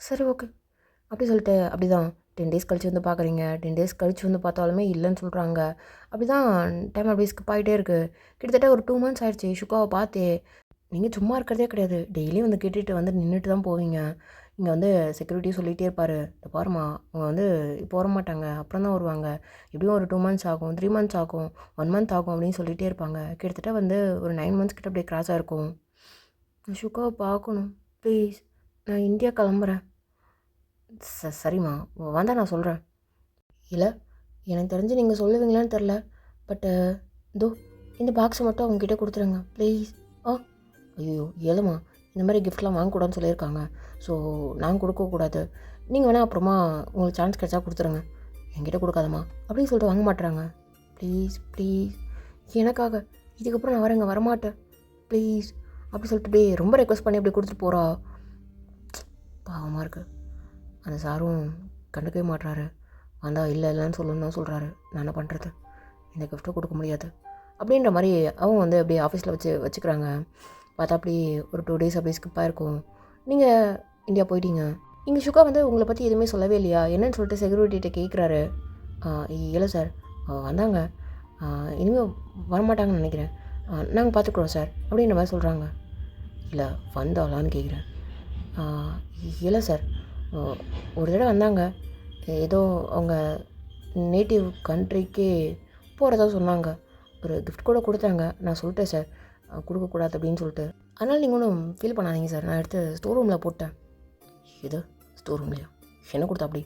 சரி ஓகே. அப்படி சொல்லிட்டு அப்படி தான் 10 days கழிச்சு வந்து பார்க்குறீங்க. 10 days கழிச்சு வந்து பார்த்தாலுமே இல்லைன்னு சொல்கிறாங்க. அப்படி தான் டைம் அப்படியே ஸ்கிப் ஆகிட்டே இருக்குது. கிட்டத்தட்ட ஒரு 2 months ஆகிடுச்சி சுகாவை பார்த்தே. நீங்கள் சும்மா இருக்கிறதே கிடையாது. டெய்லியும் வந்து கேட்டுட்டு வந்து நின்றுட்டு தான் போவீங்க. இங்கே வந்து செக்யூரிட்டி சொல்லிகிட்டே இருப்பார், இந்த பாருமா அவங்க வந்து இப்போ வர மாட்டாங்க, அப்புறம் தான் வருவாங்க, எப்படியும் ஒரு 2 months ஆகும், 3 months ஆகும், 1 month ஆகும் அப்படின்னு சொல்லிகிட்டே இருப்பாங்க. கிட்டத்தட்ட வந்து ஒரு 9 months கிட்ட அப்படியே கிராஸாக இருக்கும். நான் சுகாவை பார்க்கணும் ப்ளீஸ், நான் இந்தியா கிளம்புறேன். சரிம்மா வந்தால் நான் சொல்கிறேன். இல்லை, எனக்கு தெரிஞ்சு நீங்கள் சொல்லுவீங்களான்னு தெரில, பட்டு இதோ இந்த பாக்ஸை மட்டும் அவங்ககிட்ட கொடுத்துருங்க ப்ளீஸ். ஐயோ ஏழுமா, இந்த மாதிரி கிஃப்ட்லாம் வாங்கக்கூடாதுன்னு சொல்லியிருக்காங்க. ஸோ நான் கொடுக்கக்கூடாது. நீங்கள் வேணால் அப்புறமா உங்களுக்கு சான்ஸ் கிடைச்சா கொடுத்துருங்க, என்கிட்ட கொடுக்காதம்மா அப்படின்னு சொல்லிட்டு வாங்க மாட்டுறாங்க. ப்ளீஸ் ப்ளீஸ் எனக்காக இதுக்கப்புறம் நான் வரமாட்டேன் ப்ளீஸ் அப்படி சொல்லிட்டு அப்படியே ரொம்ப ரெக்வஸ்ட் பண்ணி அப்படி கொடுத்துட்டு போகிறா. பாவமாக இருக்குது. அந்த சாரும் கண்டுக்கவே மாட்டுறாரு. வந்தால் இல்லைன்னு சொல்லணும்னு தான் சொல்கிறாரு. நான் என்ன பண்ணுறது, இந்த கிஃப்ட்டை கொடுக்க முடியாது அப்படின்ற மாதிரி அவங்க வந்து அப்படியே ஆஃபீஸில் வச்சுக்கிறாங்க. பார்த்தா அப்படி ஒரு 2 days அப்படி ஸ்கிப் ஆகிருக்கும். நீங்கள் இந்தியா போயிட்டீங்க. இங்கே சுகா வந்து உங்களை பற்றி எதுவுமே சொல்லவே இல்லையா என்னன்னு சொல்லிட்டு செக்யூரிட்டிகிட்ட கேட்குறாரு. இல்லை சார், வந்தாங்க, இனிமேல் வரமாட்டாங்கன்னு நினைக்கிறேன், நாங்கள் பார்த்துக்குறோம் சார் அப்படின்ற மாதிரி சொல்கிறாங்க. இல்லை வந்தாலான்னு கேட்குறேன். இல்லை சார், ஒரு தடவை வந்தாங்க, ஏதோ அவங்க நேட்டிவ் கண்ட்ரிக்கே போகிறதா சொன்னாங்க, ஒரு கிஃப்ட் கூட கொடுத்தாங்க. நான் சொல்லிட்டேன் சார் கொடுக்கக்கூடாது அப்படின்னு சொல்லிட்டு. அதனால் நீங்கள் ஒன்றும் ஃபீல் பண்ணாதீங்க சார், நான் எடுத்து ஸ்டோர் ரூமில் போட்டேன். இது ஸ்டோர் ரூம்லையா, என்ன கொடுத்தா அப்படி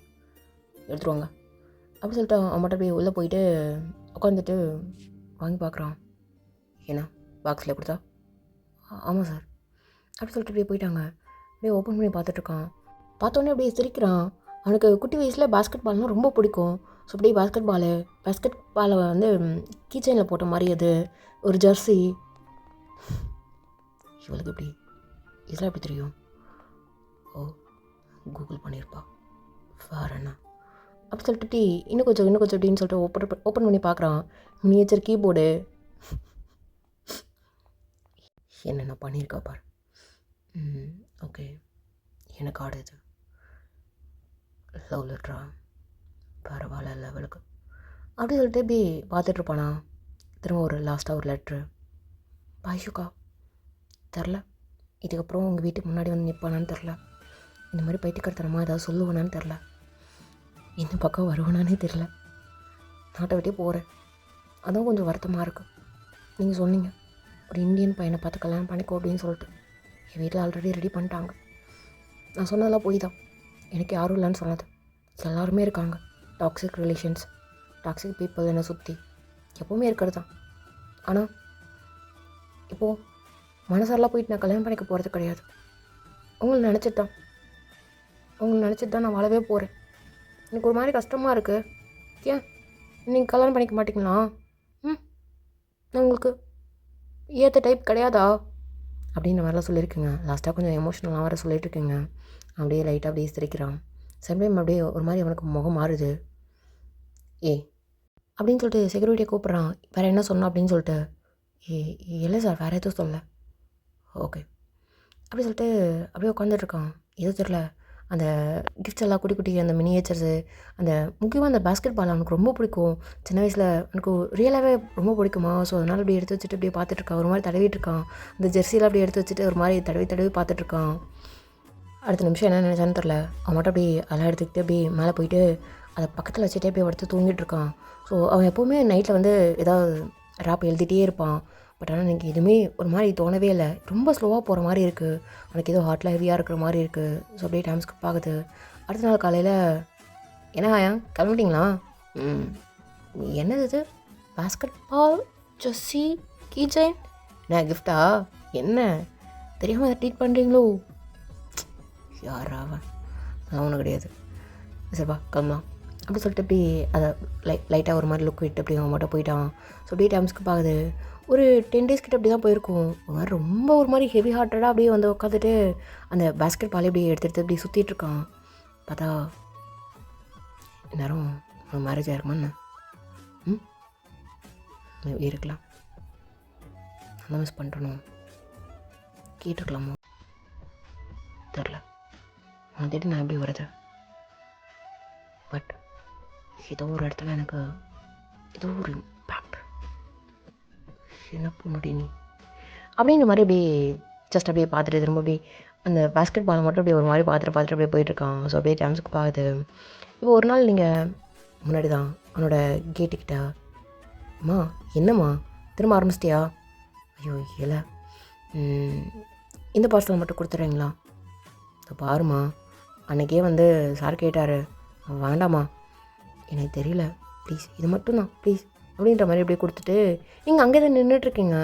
எடுத்துருவாங்க அப்படி சொல்லிட்டு அவன் மட்டும் அப்படியே உள்ளே போயிட்டு உட்காந்துட்டு வாங்கி பார்க்குறான். ஏன்னா பாக்ஸில் கொடுத்தா? ஆமாம் சார் அப்படி சொல்லிட்டு அப்படியே போயிட்டாங்க. அப்படியே ஓப்பன் பண்ணி பார்த்துட்ருக்கான். பார்த்தோன்னே அப்படியே சிரிக்கிறான். அவனுக்கு குட்டி வயசில் பாஸ்கெட் பால்னால் ரொம்ப பிடிக்கும். ஸோ அப்படியே பாஸ்கெட் பாலை வந்து கீச்சைனில் போட்ட மாதிரி அது ஒரு ஜெர்சி. இவளுக்கு எப்படி இதெல்லாம் எப்படி தெரியும்? ஓ, கூகுள் பண்ணியிருப்பா வேறு என்ன அப்படி சொல்லிட்டு இன்னும் கொஞ்சம் அப்படின்னு சொல்லிட்டு ஓப்பன் பண்ணி பார்க்குறான். மினியேச்சர் கீபோர்டு என்னென்ன பண்ணியிருக்கா பார். ஓகே, எனக்கு ஆடுது லவ் லெட்ரா, பரவாயில்ல லெவலுக்கு அப்படி சொல்லிட்டு இப்படி பார்த்துட்ருப்பானா. திரும்ப ஒரு லாஸ்ட்டாக ஒரு லெட்ரு. பாய்ஷுக்கா தெரில, இதுக்கப்புறம் உங்கள் வீட்டுக்கு முன்னாடி வந்து நிற்பானான்னு தெரில, இந்த மாதிரி பைத்தியக்காரத்தனமாக ஏதாவது சொல்லுவானான்னு தெரில, இந்த பக்கம் வருவானானே தெரில, நாட்டை விட்டே போகிறேன். அதுவும் கொஞ்சம் வருத்தமாக இருக்குது. நீங்கள் சொன்னீங்க ஒரு இந்தியன் பையனை பார்த்து கல்யாணம் பண்ணிக்கோ அப்படின்னு சொல்லிட்டு. என் வீட்டில் ஆல்ரெடி ரெடி பண்ணிட்டாங்க. நான் சொன்னதெல்லாம் போய் தான், எனக்கு யாரும் இல்லைன்னு சொன்னது. எல்லாருமே இருக்காங்க, டாக்ஸிக் ரிலேஷன்ஸ், டாக்ஸிக் பீப்புள் என்னை சுற்றி எப்போவுமே இருக்கிறது தான். ஆனால் இப்போது மனசாரெலாம் போயிட்டு நான் கல்யாணம் பண்ணிக்க போகிறது கிடையாது. உங்களை நினச்சிட்டு தான் நான் வாழவே போகிறேன். எனக்கு ஒரு மாதிரி கஷ்டமாக இருக்குது. ஏன் நீங்கள் கல்யாணம் பண்ணிக்க மாட்டிங்களா? நான் உங்களுக்கு ஏற்ற டைப் கிடையாதா அப்படின்ற மாதிரிலாம் சொல்லியிருக்குங்க. லாஸ்ட்டாக கொஞ்சம் எமோஷ்னலாக வேறு சொல்லிட்டுருக்குங்க. அப்படியே லைட்டாக அப்படியே சிரிக்கிறான். சம்டைம் அப்படியே ஒரு மாதிரி அவனுக்கு முகம் மாறுது. அப்படின்னு சொல்லிட்டு செக்யூரிட்டியை கூப்பிட்றான். வேறு என்ன சொன்னான் அப்படின்னு சொல்லிட்டு. இல்லை சார், வேறு எதுவும் சொல்ல. ஓகே அப்படி சொல்லிட்டு அப்படியே உட்காந்துட்ருக்கான். ஏதோ தெரில, அந்த கிஃப்ட்ஸ் எல்லாம் குட்டி அந்த மினியேச்சர்ஸு, அந்த முக்கியமாக அந்த பாஸ்கெட் பால் அவனுக்கு ரொம்ப பிடிக்கும். சின்ன வயசில் எனக்கு ரியலாகவே ரொம்ப பிடிக்குமா. ஸோ அதனால் அப்படியே எடுத்து வச்சுட்டு அப்படியே பார்த்துட்ருக்கான். ஒரு மாதிரி தடவிட்டுருக்கான். அந்த ஜெர்சியில் அப்படியே எடுத்து வச்சுட்டு ஒரு மாதிரி தடவி பார்த்துட்ருக்கான். அடுத்த நிமிஷம் என்ன நினச்சான்னு தெரில, அவன் மட்டும் அப்படியே அதெல்லாம் எடுத்துக்கிட்டு அப்படியே மேலே போயிட்டு அதை பக்கத்தில் வச்சுட்டே அப்படியே படுத்து தூங்கிட்டுருக்கான். ஸோ அவன் எப்போவுமே நைட்டில் வந்து ஏதாவது ராப் எழுதிட்டே இருப்பான். பட் ஆனால் எனக்கு எதுவுமே ஒரு மாதிரி தோணவே இல்லை. ரொம்ப ஸ்லோவாக போகிற மாதிரி இருக்குது. எனக்கு ஏதோ ஹார்ட்டில் ஹெவியாக இருக்கிற மாதிரி இருக்குது. ஸோ அப்படியே டைம் ஸ்கிப் ஆகுது. அடுத்த நாள் காலையில் என்ன கிளம்பிட்டிங்களா? என்னது இது, பாஸ்கெட் பால் ஜெர்சி கீச்சைன், என்ன கிஃப்டா, என்ன தெரியாமல் அதை ட்ரீட் பண்ணுறீங்களோ? யாராவன் நான் ஒன்றும் கிடையாது. சரிப்பா கிளம்பலாம். அப்படி சொல்லிட்டு இப்படி அதை லைட்டாக ஒரு மாதிரி லுக் விட்டு அப்படி அவன் மட்டும் போயிட்டான். ஸோ அப்படியே டைம்ஸ்க்கு பார்க்குது. ஒரு 10 days கிட்ட அப்படி தான் போயிருக்கும். ஒரு மாதிரி ரொம்ப ஒரு மாதிரி ஹெவி ஹார்ட்டடாக அப்படியே வந்து உட்காந்துட்டு அந்த பேஸ்கெட் பாலே அப்படியே எடுத்து அப்படியே சுற்றிட்டுருக்கான். பார்த்தா நேரம் ஒரு மேரேஜ் ஆயிருக்குமான்னு இருக்கலாம். அந்த மிஸ் பண்ணிட்டணும் கேட்டிருக்கலாமோ தெரில. நான் தேடி நான் எப்படி வருது. பட் ஏதோ ஒரு இடத்துல எனக்கு ஏதோ ஒரு இம்பேக்ட். என்ன பொண்ணுடி நீ அப்படிங்கிற மாதிரி அப்படியே ஜஸ்ட் அப்படியே பார்த்துட்டு திரும்ப அப்படியே அந்த பேஸ்கெட் பால் மட்டும் அப்படியே ஒரு மாதிரி பார்த்துட்டு அப்படியே போயிட்டுருக்கான். ஸோ அப்படியே டைம்ஸுக்கு பார்க்குது. இப்போ ஒரு நாள் நீங்கள் முன்னாடி தான் அவனோட கேட்டுக்கிட்ட, அம்மா என்னம்மா திரும்ப ஆரம்பிச்சிட்டியா? ஐயோ இல்லை, இந்த பார்சல் மட்டும் கொடுத்துட்றீங்களா? இப்போ பாருமா, அன்றைக்கே வந்து சார் கேட்டார், வேண்டாம்மா எனக்கு தெரியல ப்ளீஸ் இது மட்டும் தான் ப்ளீஸ் அப்படின்ற மாதிரி அப்படியே கொடுத்துட்டு நீங்கள் அங்கே தான் நின்றுட்டுருக்கீங்க.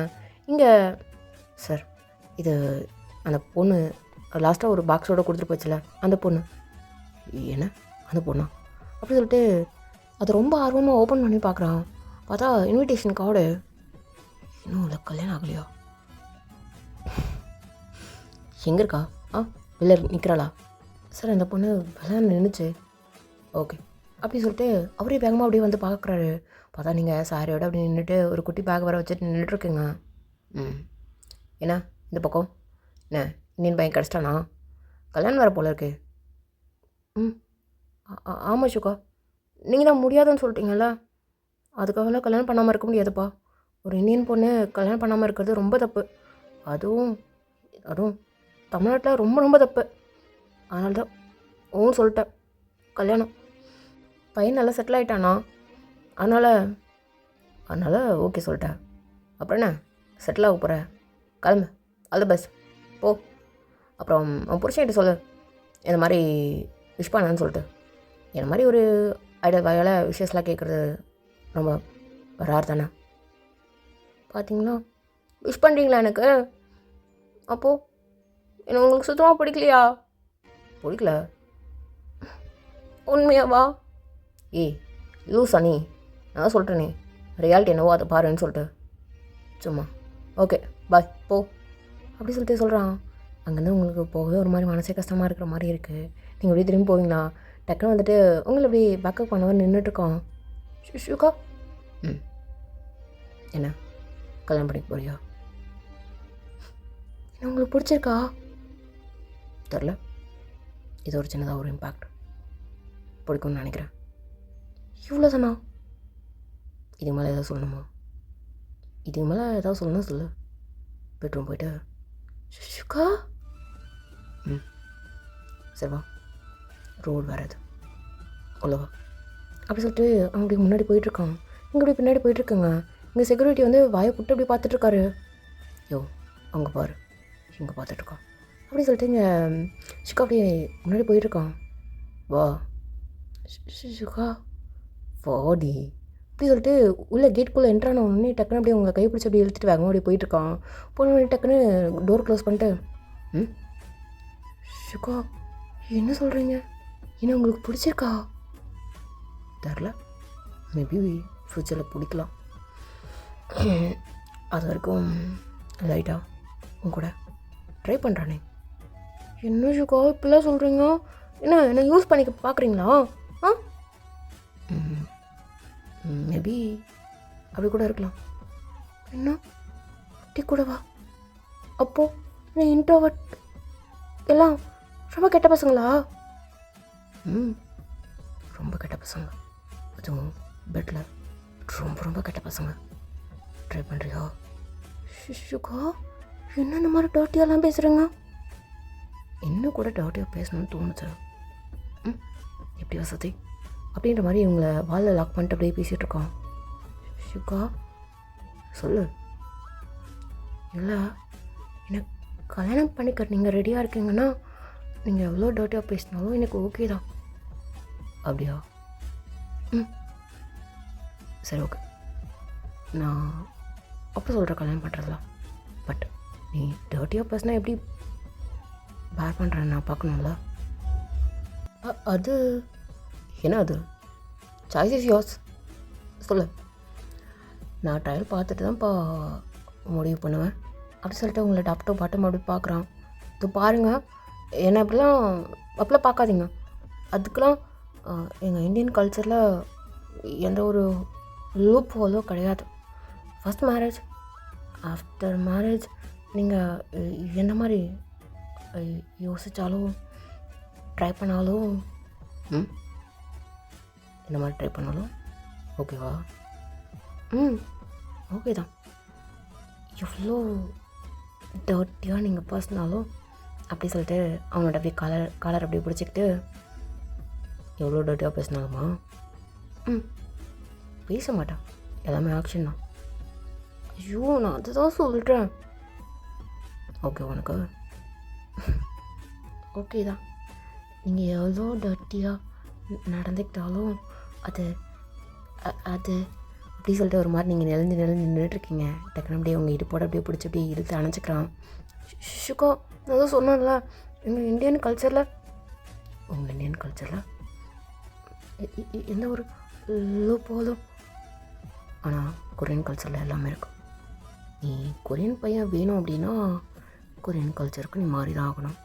இங்கே சார் இது அந்த பொண்ணு லாஸ்ட்டாக ஒரு பாக்ஸோடு கொடுத்துட்டு போச்சுல அந்த பொண்ணு. என்ன அந்த பொண்ணா? அப்படி சொல்லிட்டு அது ரொம்ப ஆர்வமாக ஓப்பன் பண்ணி பார்க்குறான். பார்த்தா இன்விடேஷன் கார்டு. இன்னும் இல்லை, கல்யாணம் ஆகலையா? எங்கே இருக்கா? வெளில நிற்கிறாளா? சார் அந்த பொண்ணு விளையாட நின்றுச்சு. ஓகே அப்படி சொல்லிட்டு அவரே வேகமாக அப்படியே வந்து பார்க்குறாரு. பார்த்தா நீங்கள் சாரியோட அப்படி நின்றுட்டு ஒரு குட்டி பேக் வர வச்சுட்டு நின்றுட்டுருக்குங்க. என்ன இந்த பக்கம் என்ன இந்தியன் பையன் கிடச்சிட்டானா? கல்யாணம் வர போல இருக்கு. ஆமாம் சுகா, நீங்கள் தான் முடியாதுன்னு சொல்லிட்டீங்கல்ல, அதுக்காகலாம் கல்யாணம் பண்ணாமல் இருக்க முடியாதுப்பா. ஒரு இந்தியன் பொண்ணு கல்யாணம் பண்ணாமல் இருக்கிறது ரொம்ப தப்பு. அதுவும் தமிழ்நாட்டில் ரொம்ப ரொம்ப தப்பு. அதனால தான் ஓன்னு சொல்லிட்டேன். கல்யாணம் பையன் நல்லா செட்டில் ஆகிட்டானா, அதனால் ஓகே சொல்லிட்டேன். அப்புறம் என்ன செட்டில் ஆக போகிற, கிளம்பு, ஆல் தி பெஸ்ட், போ. அப்புறம் அவன் புருஷன்கிட்ட சொல்லு இந்த மாதிரி விஷ் பண்ணான்னு சொல்லிட்டு. இந்த மாதிரி ஒரு ஐடியல் வாயால் விஷயஸ்லாம் கேட்குறது ரொம்ப ரேர் தானே. பார்த்தீங்களா விஷ் பண்ணுறீங்களா எனக்கு? அப்போது எனக்கு உங்களுக்கு சுத்தமாக பிடிக்கலையா? பிடிக்கல? உண்மையாவா? ஏய் லூசா நீ? நான் சொல்லிட்டேனே ரியாலிட்டி என்னவோ அதை பாருன்னு சொல்லிட்டு. சும்மா ஓகே பாய் போ அப்படி சொல்லிட்டு சொல்கிறான். அங்கேருந்து உங்களுக்கு போகவே ஒரு மாதிரி மனசே கஷ்டமாக இருக்கிற மாதிரி இருக்குது. நீங்கள் அப்படியே திரும்பி போவீங்களா? டக்குன்னு வந்துட்டு உங்களை அப்படியே பேக்கப் பண்ணவர் நின்றுட்டுருக்கோம். ஷுஷுக்கா என்ன கல்யாணம் பண்ணிக்க போறியா? என்ன உங்களுக்கு பிடிச்சிருக்கா? தெரில, இது ஒரு சின்னதாக ஒரு இம்பேக்ட் பிடிக்கும்னு நினைக்கிறேன். இவ்வளோ தானா? இதுக்கு மேலே ஏதாவது சொல்லணுமா? இதுக்கு மேலே ஏதாவது சொல்லணும் சொல்லு. பெட்ரூம் போய்ட்டு ஷுஷுக்கா சரிவா, ரோடு வராது உள்ளவா அப்படி சொல்லிட்டு அவங்க அப்படி முன்னாடி போயிட்டுருக்கான். இங்கே அப்படி பின்னாடி போயிட்டுருக்காங்க. இங்கே செக்யூரிட்டி வந்து வாயை புட்டு அப்படி பார்த்துட்ருக்காரு. யோ அங்கே பாரு, இங்கே பார்த்துட்ருக்கான் அப்படி சொல்லிட்டு இங்கே ஷுக்கா அப்படியே முன்னாடி போயிட்டுருக்கான். வா ஷுக்கா வாடி அப்படி சொல்லிட்டு உள்ளே கேட்குள்ளே என்ட்ரான உடனே டக்குன்னு அப்படியே உங்களை கைப்பிடிச்சி அப்படி இழுத்துட்டு வேகமாக அப்படியே போயிட்டுருக்கான். போன உடனே டக்குன்னு டோர் க்ளோஸ் பண்ணிட்டு ஷுக்கா என்ன சொல்கிறீங்க? என்ன உங்களுக்கு பிடிச்சிருக்கா? தெரில, மேபி ஃப்யூச்சரில் பிடிக்கலாம். அது வரைக்கும் லைட்டாக உங்க கூட ட்ரை பண்ணுறானே. என்ன ஷுக்கா இப்படிலாம் சொல்கிறீங்க? என்ன யூஸ் பண்ணிக்க பார்க்குறீங்களா? மேபி அப்படி கூட இருக்கலாம். என்ன அப்படி கூடவா? அப்போது இந்த இன்ட்ரோவர்ட் எல்லாம் ரொம்ப கெட்ட பசங்களா? ரொம்ப கெட்ட பசங்க, அதுவும் பெட்டில் ரொம்ப ரொம்ப கெட்ட பசங்க. ட்ரை பண்ணுறியா? ஷுஷுக்கா என்ன இந்த மாதிரி டர்ட்டியாலாம் பேசுகிறேங்க? இன்னும் கூட டர்ட்டியாக பேசணும்னு தோணுச்சு. எப்படி வசதி அப்படின்ற மாதிரி இவங்களை வாலில் லாக் பண்ணிட்டு அப்படியே பேசிகிட்ருக்கான். ஷுக்கா சொல்லு. இல்லை எனக்கு கல்யாணம் பண்ணிக்க நீங்கள் ரெடியாக இருக்கீங்கன்னா நீங்கள் எவ்வளோ டர்ட்டியாக பேசினாலும் எனக்கு ஓகே தான். அப்படியா? சரி ஓகே, நான் அப்போ சொல்கிறேன் கல்யாணம் பண்ணுறதுலாம். பட் நீ டர்ட்டியாக பேசினா எப்படி பேர் பண்ணுறேன்னு நான் பார்க்கணும்ல. அது என்ன? அது சாய்ஸ் இஸ் யோர்ஸ். சொல்லு. நான் ட்ரையல் பார்த்துட்டு தான்ப்பா முடிவு பண்ணுவேன் அப்படி சொல்லிட்டு உங்களை டாப் பாட்டம் அப்படி பார்க்குறான். இது பாருங்கள், என்னை அப்படிலாம் பார்க்காதீங்க. அதுக்கெலாம் எங்கள் இந்தியன் கல்ச்சரில் எந்த ஒரு லூப் ஹோலோ கிடையாது. ஃபஸ்ட் மேரேஜ், ஆஃப்டர் மேரேஜ் நீங்கள் எந்த மாதிரி யோசித்தாலும் ட்ரை பண்ணாலும் இந்த மாதிரி ட்ரை பண்ணாலும் ஓகேவா? ஓகே தான். எவ்வளோ டர்ட்டியாக நீங்கள் பேசினாலும் அப்படி சொல்லிட்டு அவனோட அப்படியே காலர் அப்படியே பிடிச்சிக்கிட்டு எவ்வளோ டர்ட்டியாக பேசினாலுமா பேச மாட்டான். எல்லாமே ஆக்ஷன் தான். ஐயோ, நான் அதுதான் சொல்கிறேன். ஓகே உனக்கு ஓகே தான். நீங்கள் எவ்வளோ டர்ட்டியாக நடந்துக்கிட்டாலும் அது அது அப்படி சொல்லிட்டு ஒரு மாதிரி நீங்கள் நெளிஞ்சு நின்றுட்டுருக்கீங்க. டக்குனு அப்படியே உங்கள் இடுப்போட அப்படியே பிடிச்சி அப்படியே இழுத்து அணைச்சிக்கிறான். ஷுகா, நான் தான் சொன்னேன்ல, உங்கள் இந்தியன் கல்ச்சரில் எந்த ஒரு லோ போதும். ஆனால் கொரியன் கல்ச்சரில் எல்லாமே இருக்கும். நீ கொரியன் பையன் வேணும் அப்படின்னா கொரியன் கல்ச்சருக்கு நீ மாறி தான் ஆகணும்.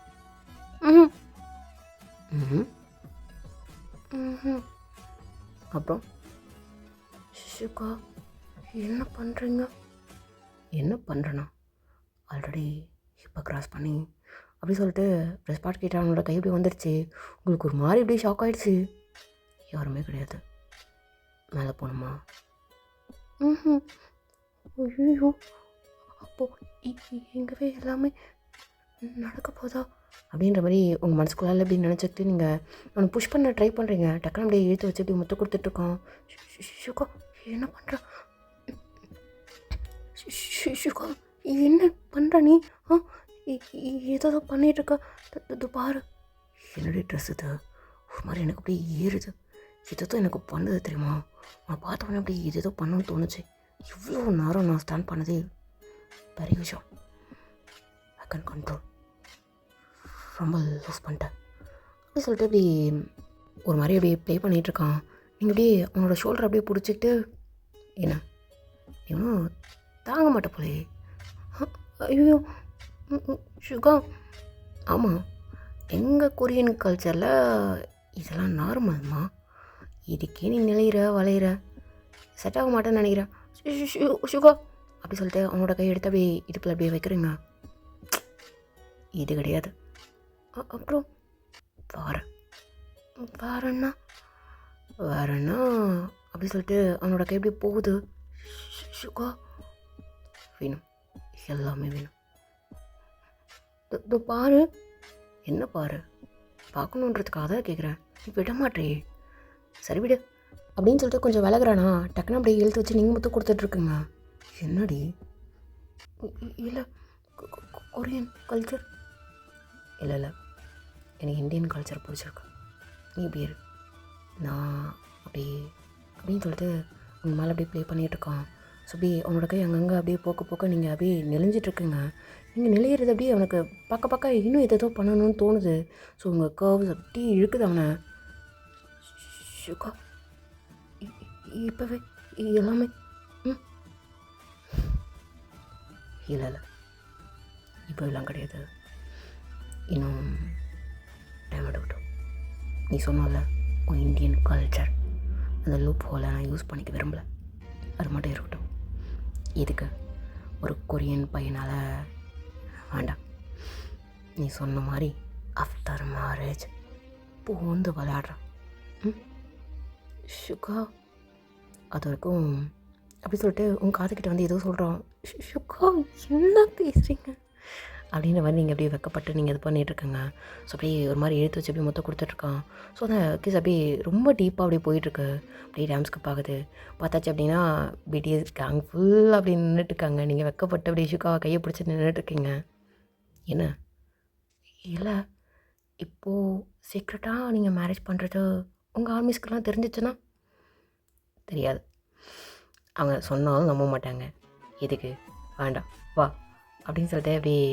அப்புறம் ஷுகா, என்ன பண்ணுறேன்னா ஆல்ரெடி இப்போ கிராஸ் பண்ணி அப்படி சொல்லிட்டு ரெஸ்பாட் கேட்டால் அவனோட கை இப்படி வந்துடுச்சு. உங்களுக்கு ஒரு மாதிரி இப்படி ஷாக் ஆகிடுச்சு. யாருமே கிடையாது. மேலே போகணுமா? ஐயோ, அப்போது எங்கவே எல்லாமே நடக்க போதா அப்படின்ற மாதிரி உங்கள் மனசுக்குள்ளால் எப்படி நினச்சிட்டு நீங்கள் அவனை புஷ் பண்ண ட்ரை பண்ணுறீங்க. டக்குனு அப்படியே இழுத்து வச்சு இப்படி முத்த கொடுத்துட்ருக்கான். ஷுகா, என்ன பண்ணுற? ஷுகா, என்ன பண்ணுற நீ? ஏதோ பண்ணிகிட்ருக்க. பாரு, என்னுடைய ட்ரெஸ் இது ஒரு மாதிரி எனக்கு அப்படியே ஏறுது. இதோ எனக்கு பண்ணது தெரியுமா? நான் பார்த்தோன்னே அப்படி ஏதோ பண்ணணும்னு தோணுச்சு. இவ்வளோ நேரம் நான் ஸ்டாண்ட் பண்ணதே பெரிய விஷயம். I can control. ரொம்ப லூஸ் பண்ணிட்டேன் அப்படி சொல்லிட்டு அப்படி ஒரு மாதிரி அப்படியே ப்ளே பண்ணிகிட்ருக்கான். நீங்கள் அப்படியே அவனோட ஷோல்டர் அப்படியே பிடிச்சிக்கிட்டு, என்ன இவனும் தாங்க மாட்டேன் போலே. ஐயோ ஷுகா, ஆமாம், எங்கள் கொரியன் கல்ச்சரில் இதெல்லாம் நார்மல்மா. இதுக்கே நீ வளையிற செட் ஆக மாட்டேன்னு நினைக்கிறேன். ஷுகா அப்படி சொல்லிட்டு அவனோட கை எடுத்து அப்படியே இடுப்பில் அப்படியே வைக்கிறேங்க. இது கிடையாது. அப்புறம் வேறன்னா அப்படி சொல்லிட்டு அவனோட கை எப்படி போகுது. ஷுகா, வேணும், எல்லாமே வேணும். பாரு. என்ன பாரு? பார்க்கணுன்றதுக்காக தான் கேட்குறேன். நீ விட மாட்டே. சரி விடு அப்படின்னு சொல்லிட்டு கொஞ்சம் விலகுறானா. டக்குன்னு அப்படியே இழுத்து வச்சு நீங்கள் மட்டும் கொடுத்துட்ருக்குங்க. என்னடி? இல்லை, கொரியன் கல்ச்சர் இல்லை, எனக்கு இந்தியன் கல்ச்சர் பிடிச்சிருக்கு. நீ இப்படி இரு, நான் அப்படின்னு சொல்லிட்டு உங்கள் மேலே அப்படியே ப்ளே பண்ணிகிட்ருக்கான். ஸோ அப்படியே அவனோட கை அங்கங்கே அப்படியே போக்க நீங்கள் அப்படியே நெளிஞ்சிட்ருக்குங்க. நீங்கள் நெளியிறது அப்படியே அவனுக்கு பார்க்க இன்னும் எதோ பண்ணணும்னு தோணுது. ஸோ உங்கள் கர்வ்ஸ் அப்படி இழுக்குது அவனை. ஷுகா, இப்போவே எல்லாமே இல்லை, இப்போ எல்லாம் கிடையாது. இன்னும் டைம் எடுக்கட்டும். நீ சொன்னால உன் இந்தியன் கல்ச்சர் அந்த லூப் ஹோலை நான் யூஸ் பண்ணிக்க விரும்பலை. அது மட்டும் இருக்கட்டும். இதுக்கு ஒரு கொரியன் பையனால் வேண்டாம். நீ சொன்ன மாதிரி ஆஃப்டர் மேரேஜ் பூந்து விளையாடுறான். ஷுகா, அது வரைக்கும் அப்படி சொல்லிட்டு உங்கள் காதுகிட்ட வந்து ஏதோ சொல்கிறான். ஷுகா, என்ன பேசுகிறீங்க அப்படின்ற மாதிரி நீங்கள் அப்படியே வெக்கப்பட்டு நீங்கள் இது பண்ணிகிட்ருக்கங்க. ஸோ அப்படியே ஒரு மாதிரி எடுத்து வச்சு அப்படியே மொத்தம் கொடுத்துட்ருக்கான். ஸோ அந்த கிஸ் அப்படியே ரொம்ப டீப்பாக அப்படியே போயிட்டுருக்கு. அப்படியே டான்ஸ்க்கு பார்க்குது. பார்த்தாச்சு அப்படின்னா பிடிஎஸ் கேங் ஃபுல்லாக அப்படி நின்றுட்டுருக்காங்க. நீங்கள் வெக்கப்பட்டு அப்படியே ஷுகாவை கையை பிடிச்சி நின்றுட்டுருக்கீங்க. என்ன இல்லை, இப்போது சீக்ரெட்டாக நீங்கள் மேரேஜ் பண்ணுறது உங்கள் ஆர்மிஸ்க்கெலாம் தெரிஞ்சிச்சுன்னா? தெரியாது. அவங்க சொன்னாலும் நம்ப மாட்டாங்க. எதுக்கு வேண்டாம் வா அப்படின்னு சொல்லிட்டு அப்படியே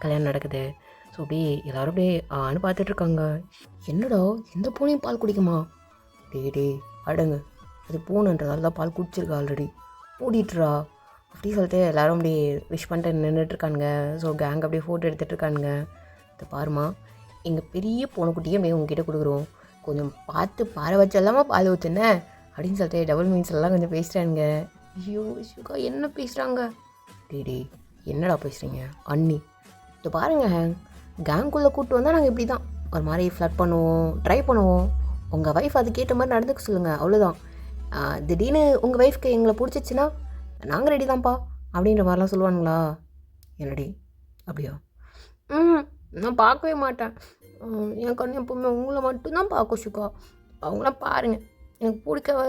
கல்யாணம் நடக்குது. ஸோ அப்படியே எல்லோரும் அப்படியே பார்த்துட்ருக்காங்க. என்னடா, எந்த பூனையும் பால் குடிக்குமா? டே அடங்கு, அது பூனைன்றதால தான் பால் குடிச்சிருக்கா ஆல்ரெடி, மூடிட்டுறா அப்படி சொல்லிட்டு எல்லோரும் அப்படியே விஷ் பண்ணிட்டு நின்றுட்டுருக்கானுங்க. ஸோ கேங் அப்படியே ஃபோட்டோ எடுத்துகிட்ருக்கானுங்க. இது பாருமா, எங்கள் பெரிய பூனைக்குட்டியே அப்படியே உங்ககிட்ட கொடுக்குறோம், கொஞ்சம் பார்த்து பாறை வச்செல்லாமா பால் ஊற்றுனே அப்படின்னு சொல்லிட்டு டபுள் மீன்ஸ்லாம் கொஞ்சம் பேசுகிறானுங்க. ஐயோ சுகா என்ன பேசுகிறாங்க? டே என்னடா பேசுகிறீங்க அண்ணி? இது பாருங்கள், கேங்குள்ளே கூப்பிட்டு வந்தால் நாங்கள் இப்படி தான் ஒரு மாதிரி ஃப்ளட் பண்ணுவோம், ட்ரை பண்ணுவோம். உங்கள் ஒய்ஃப் அதுக்கேற்ற மாதிரி நடந்துக்க சொல்லுங்கள், அவ்வளோதான். திடீர்னு உங்கள் ஒய்ஃப்க்கு எங்களை பிடிச்சிச்சின்னா நாங்கள் ரெடி தான்ப்பா அப்படின்ற மாதிரிலாம் சொல்லுவானுங்களா? என்னடி அப்படியா? நான் பார்க்கவே மாட்டேன். என் கண்ணு எப்போவுமே உங்களை மட்டும்தான் பார்க்கும் சுகா, அவங்களாம் பாருங்கள் எனக்கு பிடிக்கவே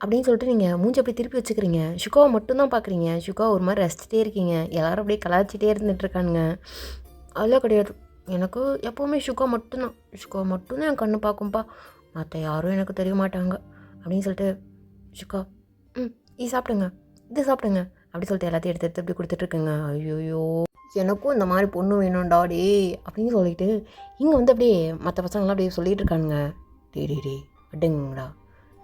அப்படின்னு சொல்லிட்டு நீங்கள் மூஞ்சி அப்படி திருப்பி வச்சுக்கிறீங்க. சுகாவை மட்டும்தான் பார்க்குறீங்க. சுகா ஒரு மாதிரி ரசிச்சிட்டே இருக்கீங்க. எல்லோரும் அப்படியே கலாச்சிட்டே இருந்துகிட்ருக்கானுங்க. அதெல்லாம் கிடையாது, எனக்கு எப்போவுமே சுகா மட்டும்தான் என் கண்ணு பார்க்கும்ப்பா, மற்ற யாரும் எனக்கு தெரிய மாட்டாங்க அப்படின்னு சொல்லிட்டு சுகா இது சாப்பிடுங்க, இது சாப்பிடுங்க அப்படி சொல்லிட்டு எல்லாத்தையும் எடுத்து இப்படி கொடுத்துட்ருக்குங்க. ஐயோயோ எனக்கும் இந்த மாதிரி பொண்ணு வேணும்டா டே அப்படின்னு சொல்லிட்டு இங்கே வந்து அப்படியே மற்ற பசங்களாம் அப்படியே சொல்லிகிட்டு இருக்கானுங்க. டே அட்டுங்கடா,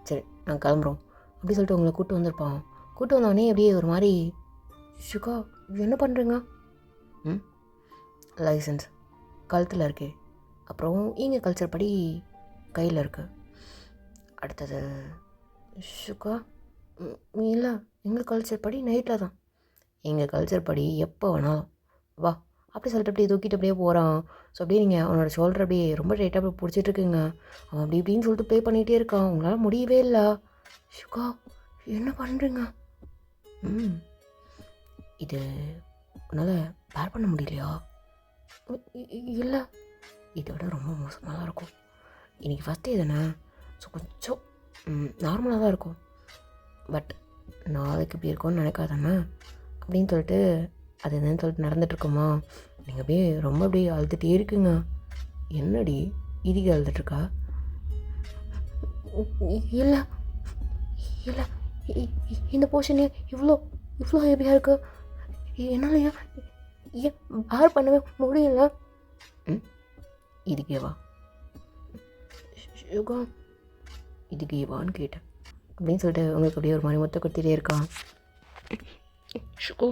சரி நாங்கள் கிளம்புறோம் அப்படி சொல்லிட்டு உங்களை கூப்பிட்டு வந்திருப்பான். கூப்பிட்டு வந்தோடனே அப்படியே ஒரு மாதிரி சுகா என்ன பண்ணுறீங்க? லைசன்ஸ் கழுத்தில் இருக்கு, அப்புறம் இங்கே கல்ச்சர் படி கையில் இருக்குது. அடுத்தது சுகா இல்லை, எங்கள் கல்ச்சர் படி நைட்டில் தான், எங்கள் கல்ச்சர் படி எப்போ வேணாலும் வா அப்படி சொல்லிட்டு அப்படியே தூக்கிட்டு அப்படியே போகிறான். ஸோ அப்படியே நீங்கள் அவனோட ஷோல்டர் அப்படியே ரொம்ப ரைட்டாக அப்படியே பிடிச்சிட்ருக்குங்க. அவன் அப்படி இப்படின்னு சொல்லிட்டு ப்ளே பண்ணிகிட்டே இருக்கான். உங்களால் முடியவே இல்லை. சுகா என்ன பண்ணுறீங்க? இது உன்னால் பேர் பண்ண முடியலையா? இல்லை, இதை விட ரொம்ப மோசமாக தான் இருக்கும். இன்றைக்கி ஃபஸ்ட் டே தானே, ஸோ கொஞ்சம் நார்மலாக தான் இருக்கும், பட் நாளைக்கு இப்படி இருக்கும்னு நினைக்காதானே அப்படின்னு சொல்லிட்டு அது என்னன்னு சொல்லிட்டு நடந்துகிட்ருக்கோமா. நீங்கள் அப்படியே ரொம்ப அப்படியே அழுதுகிட்டே இருக்குங்க. என்னடி இதுக்கு அழுதுட்ருக்கா? இல்லை இல்லை, இந்த போர்ஷனே இவ்வளோ ஹெவியாக இருக்குது, என்னால் ஏன் பார் பண்ணவே முடியல. இதுக்கேவா சுகா, இதுக்கேவான்னு கேட்டேன் அப்படின்னு சொல்லிட்டு உங்களுக்கு அப்படியே ஒரு மாதிரி மொத்த கொடுத்துட்டே இருக்கான். சுகோ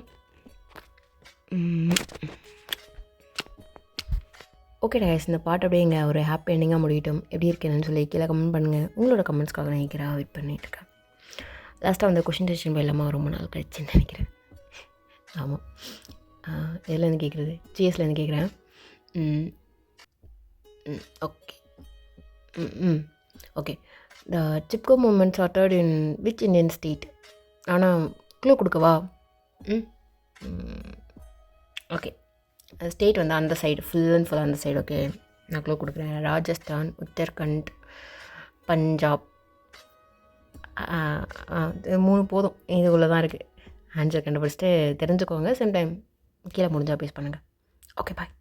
ஓகே கைஸ், இந்த பாட்டு அப்படியே இங்கே ஒரு ஹாப்பி எண்டிங்காக முடியட்டும். எப்படி இருக்கேன்னு சொல்லி கீழே கமெண்ட் பண்ணுங்கள். உங்களோட கமெண்ட்ஸ்க்காக நினைக்கிறேன் வெயிட் பண்ணிட்டுருக்கேன். லாஸ்ட்டாக வந்து கொஷின் டெஸ்டின் இல்லாமல் ரொம்ப நாள் கழிச்சுன்னு நினைக்கிறேன். ஆமாம், எதுலேருந்து கேட்குறது? ஜிஎஸ்லேருந்து கேட்குறேன். Okay okay the Chipko movement started in which Indian state? ஆனால் க்ளூ கொடுக்கவா? ஓகே, ஸ்டேட் வந்து அந்த சைடு, ஃபுல் அண்ட் ஃபுல் அந்த சைடு. ஓகே, நான் க்ளூ கொடுக்குறேன். ராஜஸ்தான், உத்தரகண்ட், பஞ்சாப். 3 போதும், இதுக்குள்ளே தான் இருக்குது. ஆன்சர் கண்டுபிடிச்சிட்டு தெரிஞ்சுக்கோங்க. சேம் டைம் கீழே முடிஞ்சால் பேஸ் பண்ணுங்கள். Okay bye.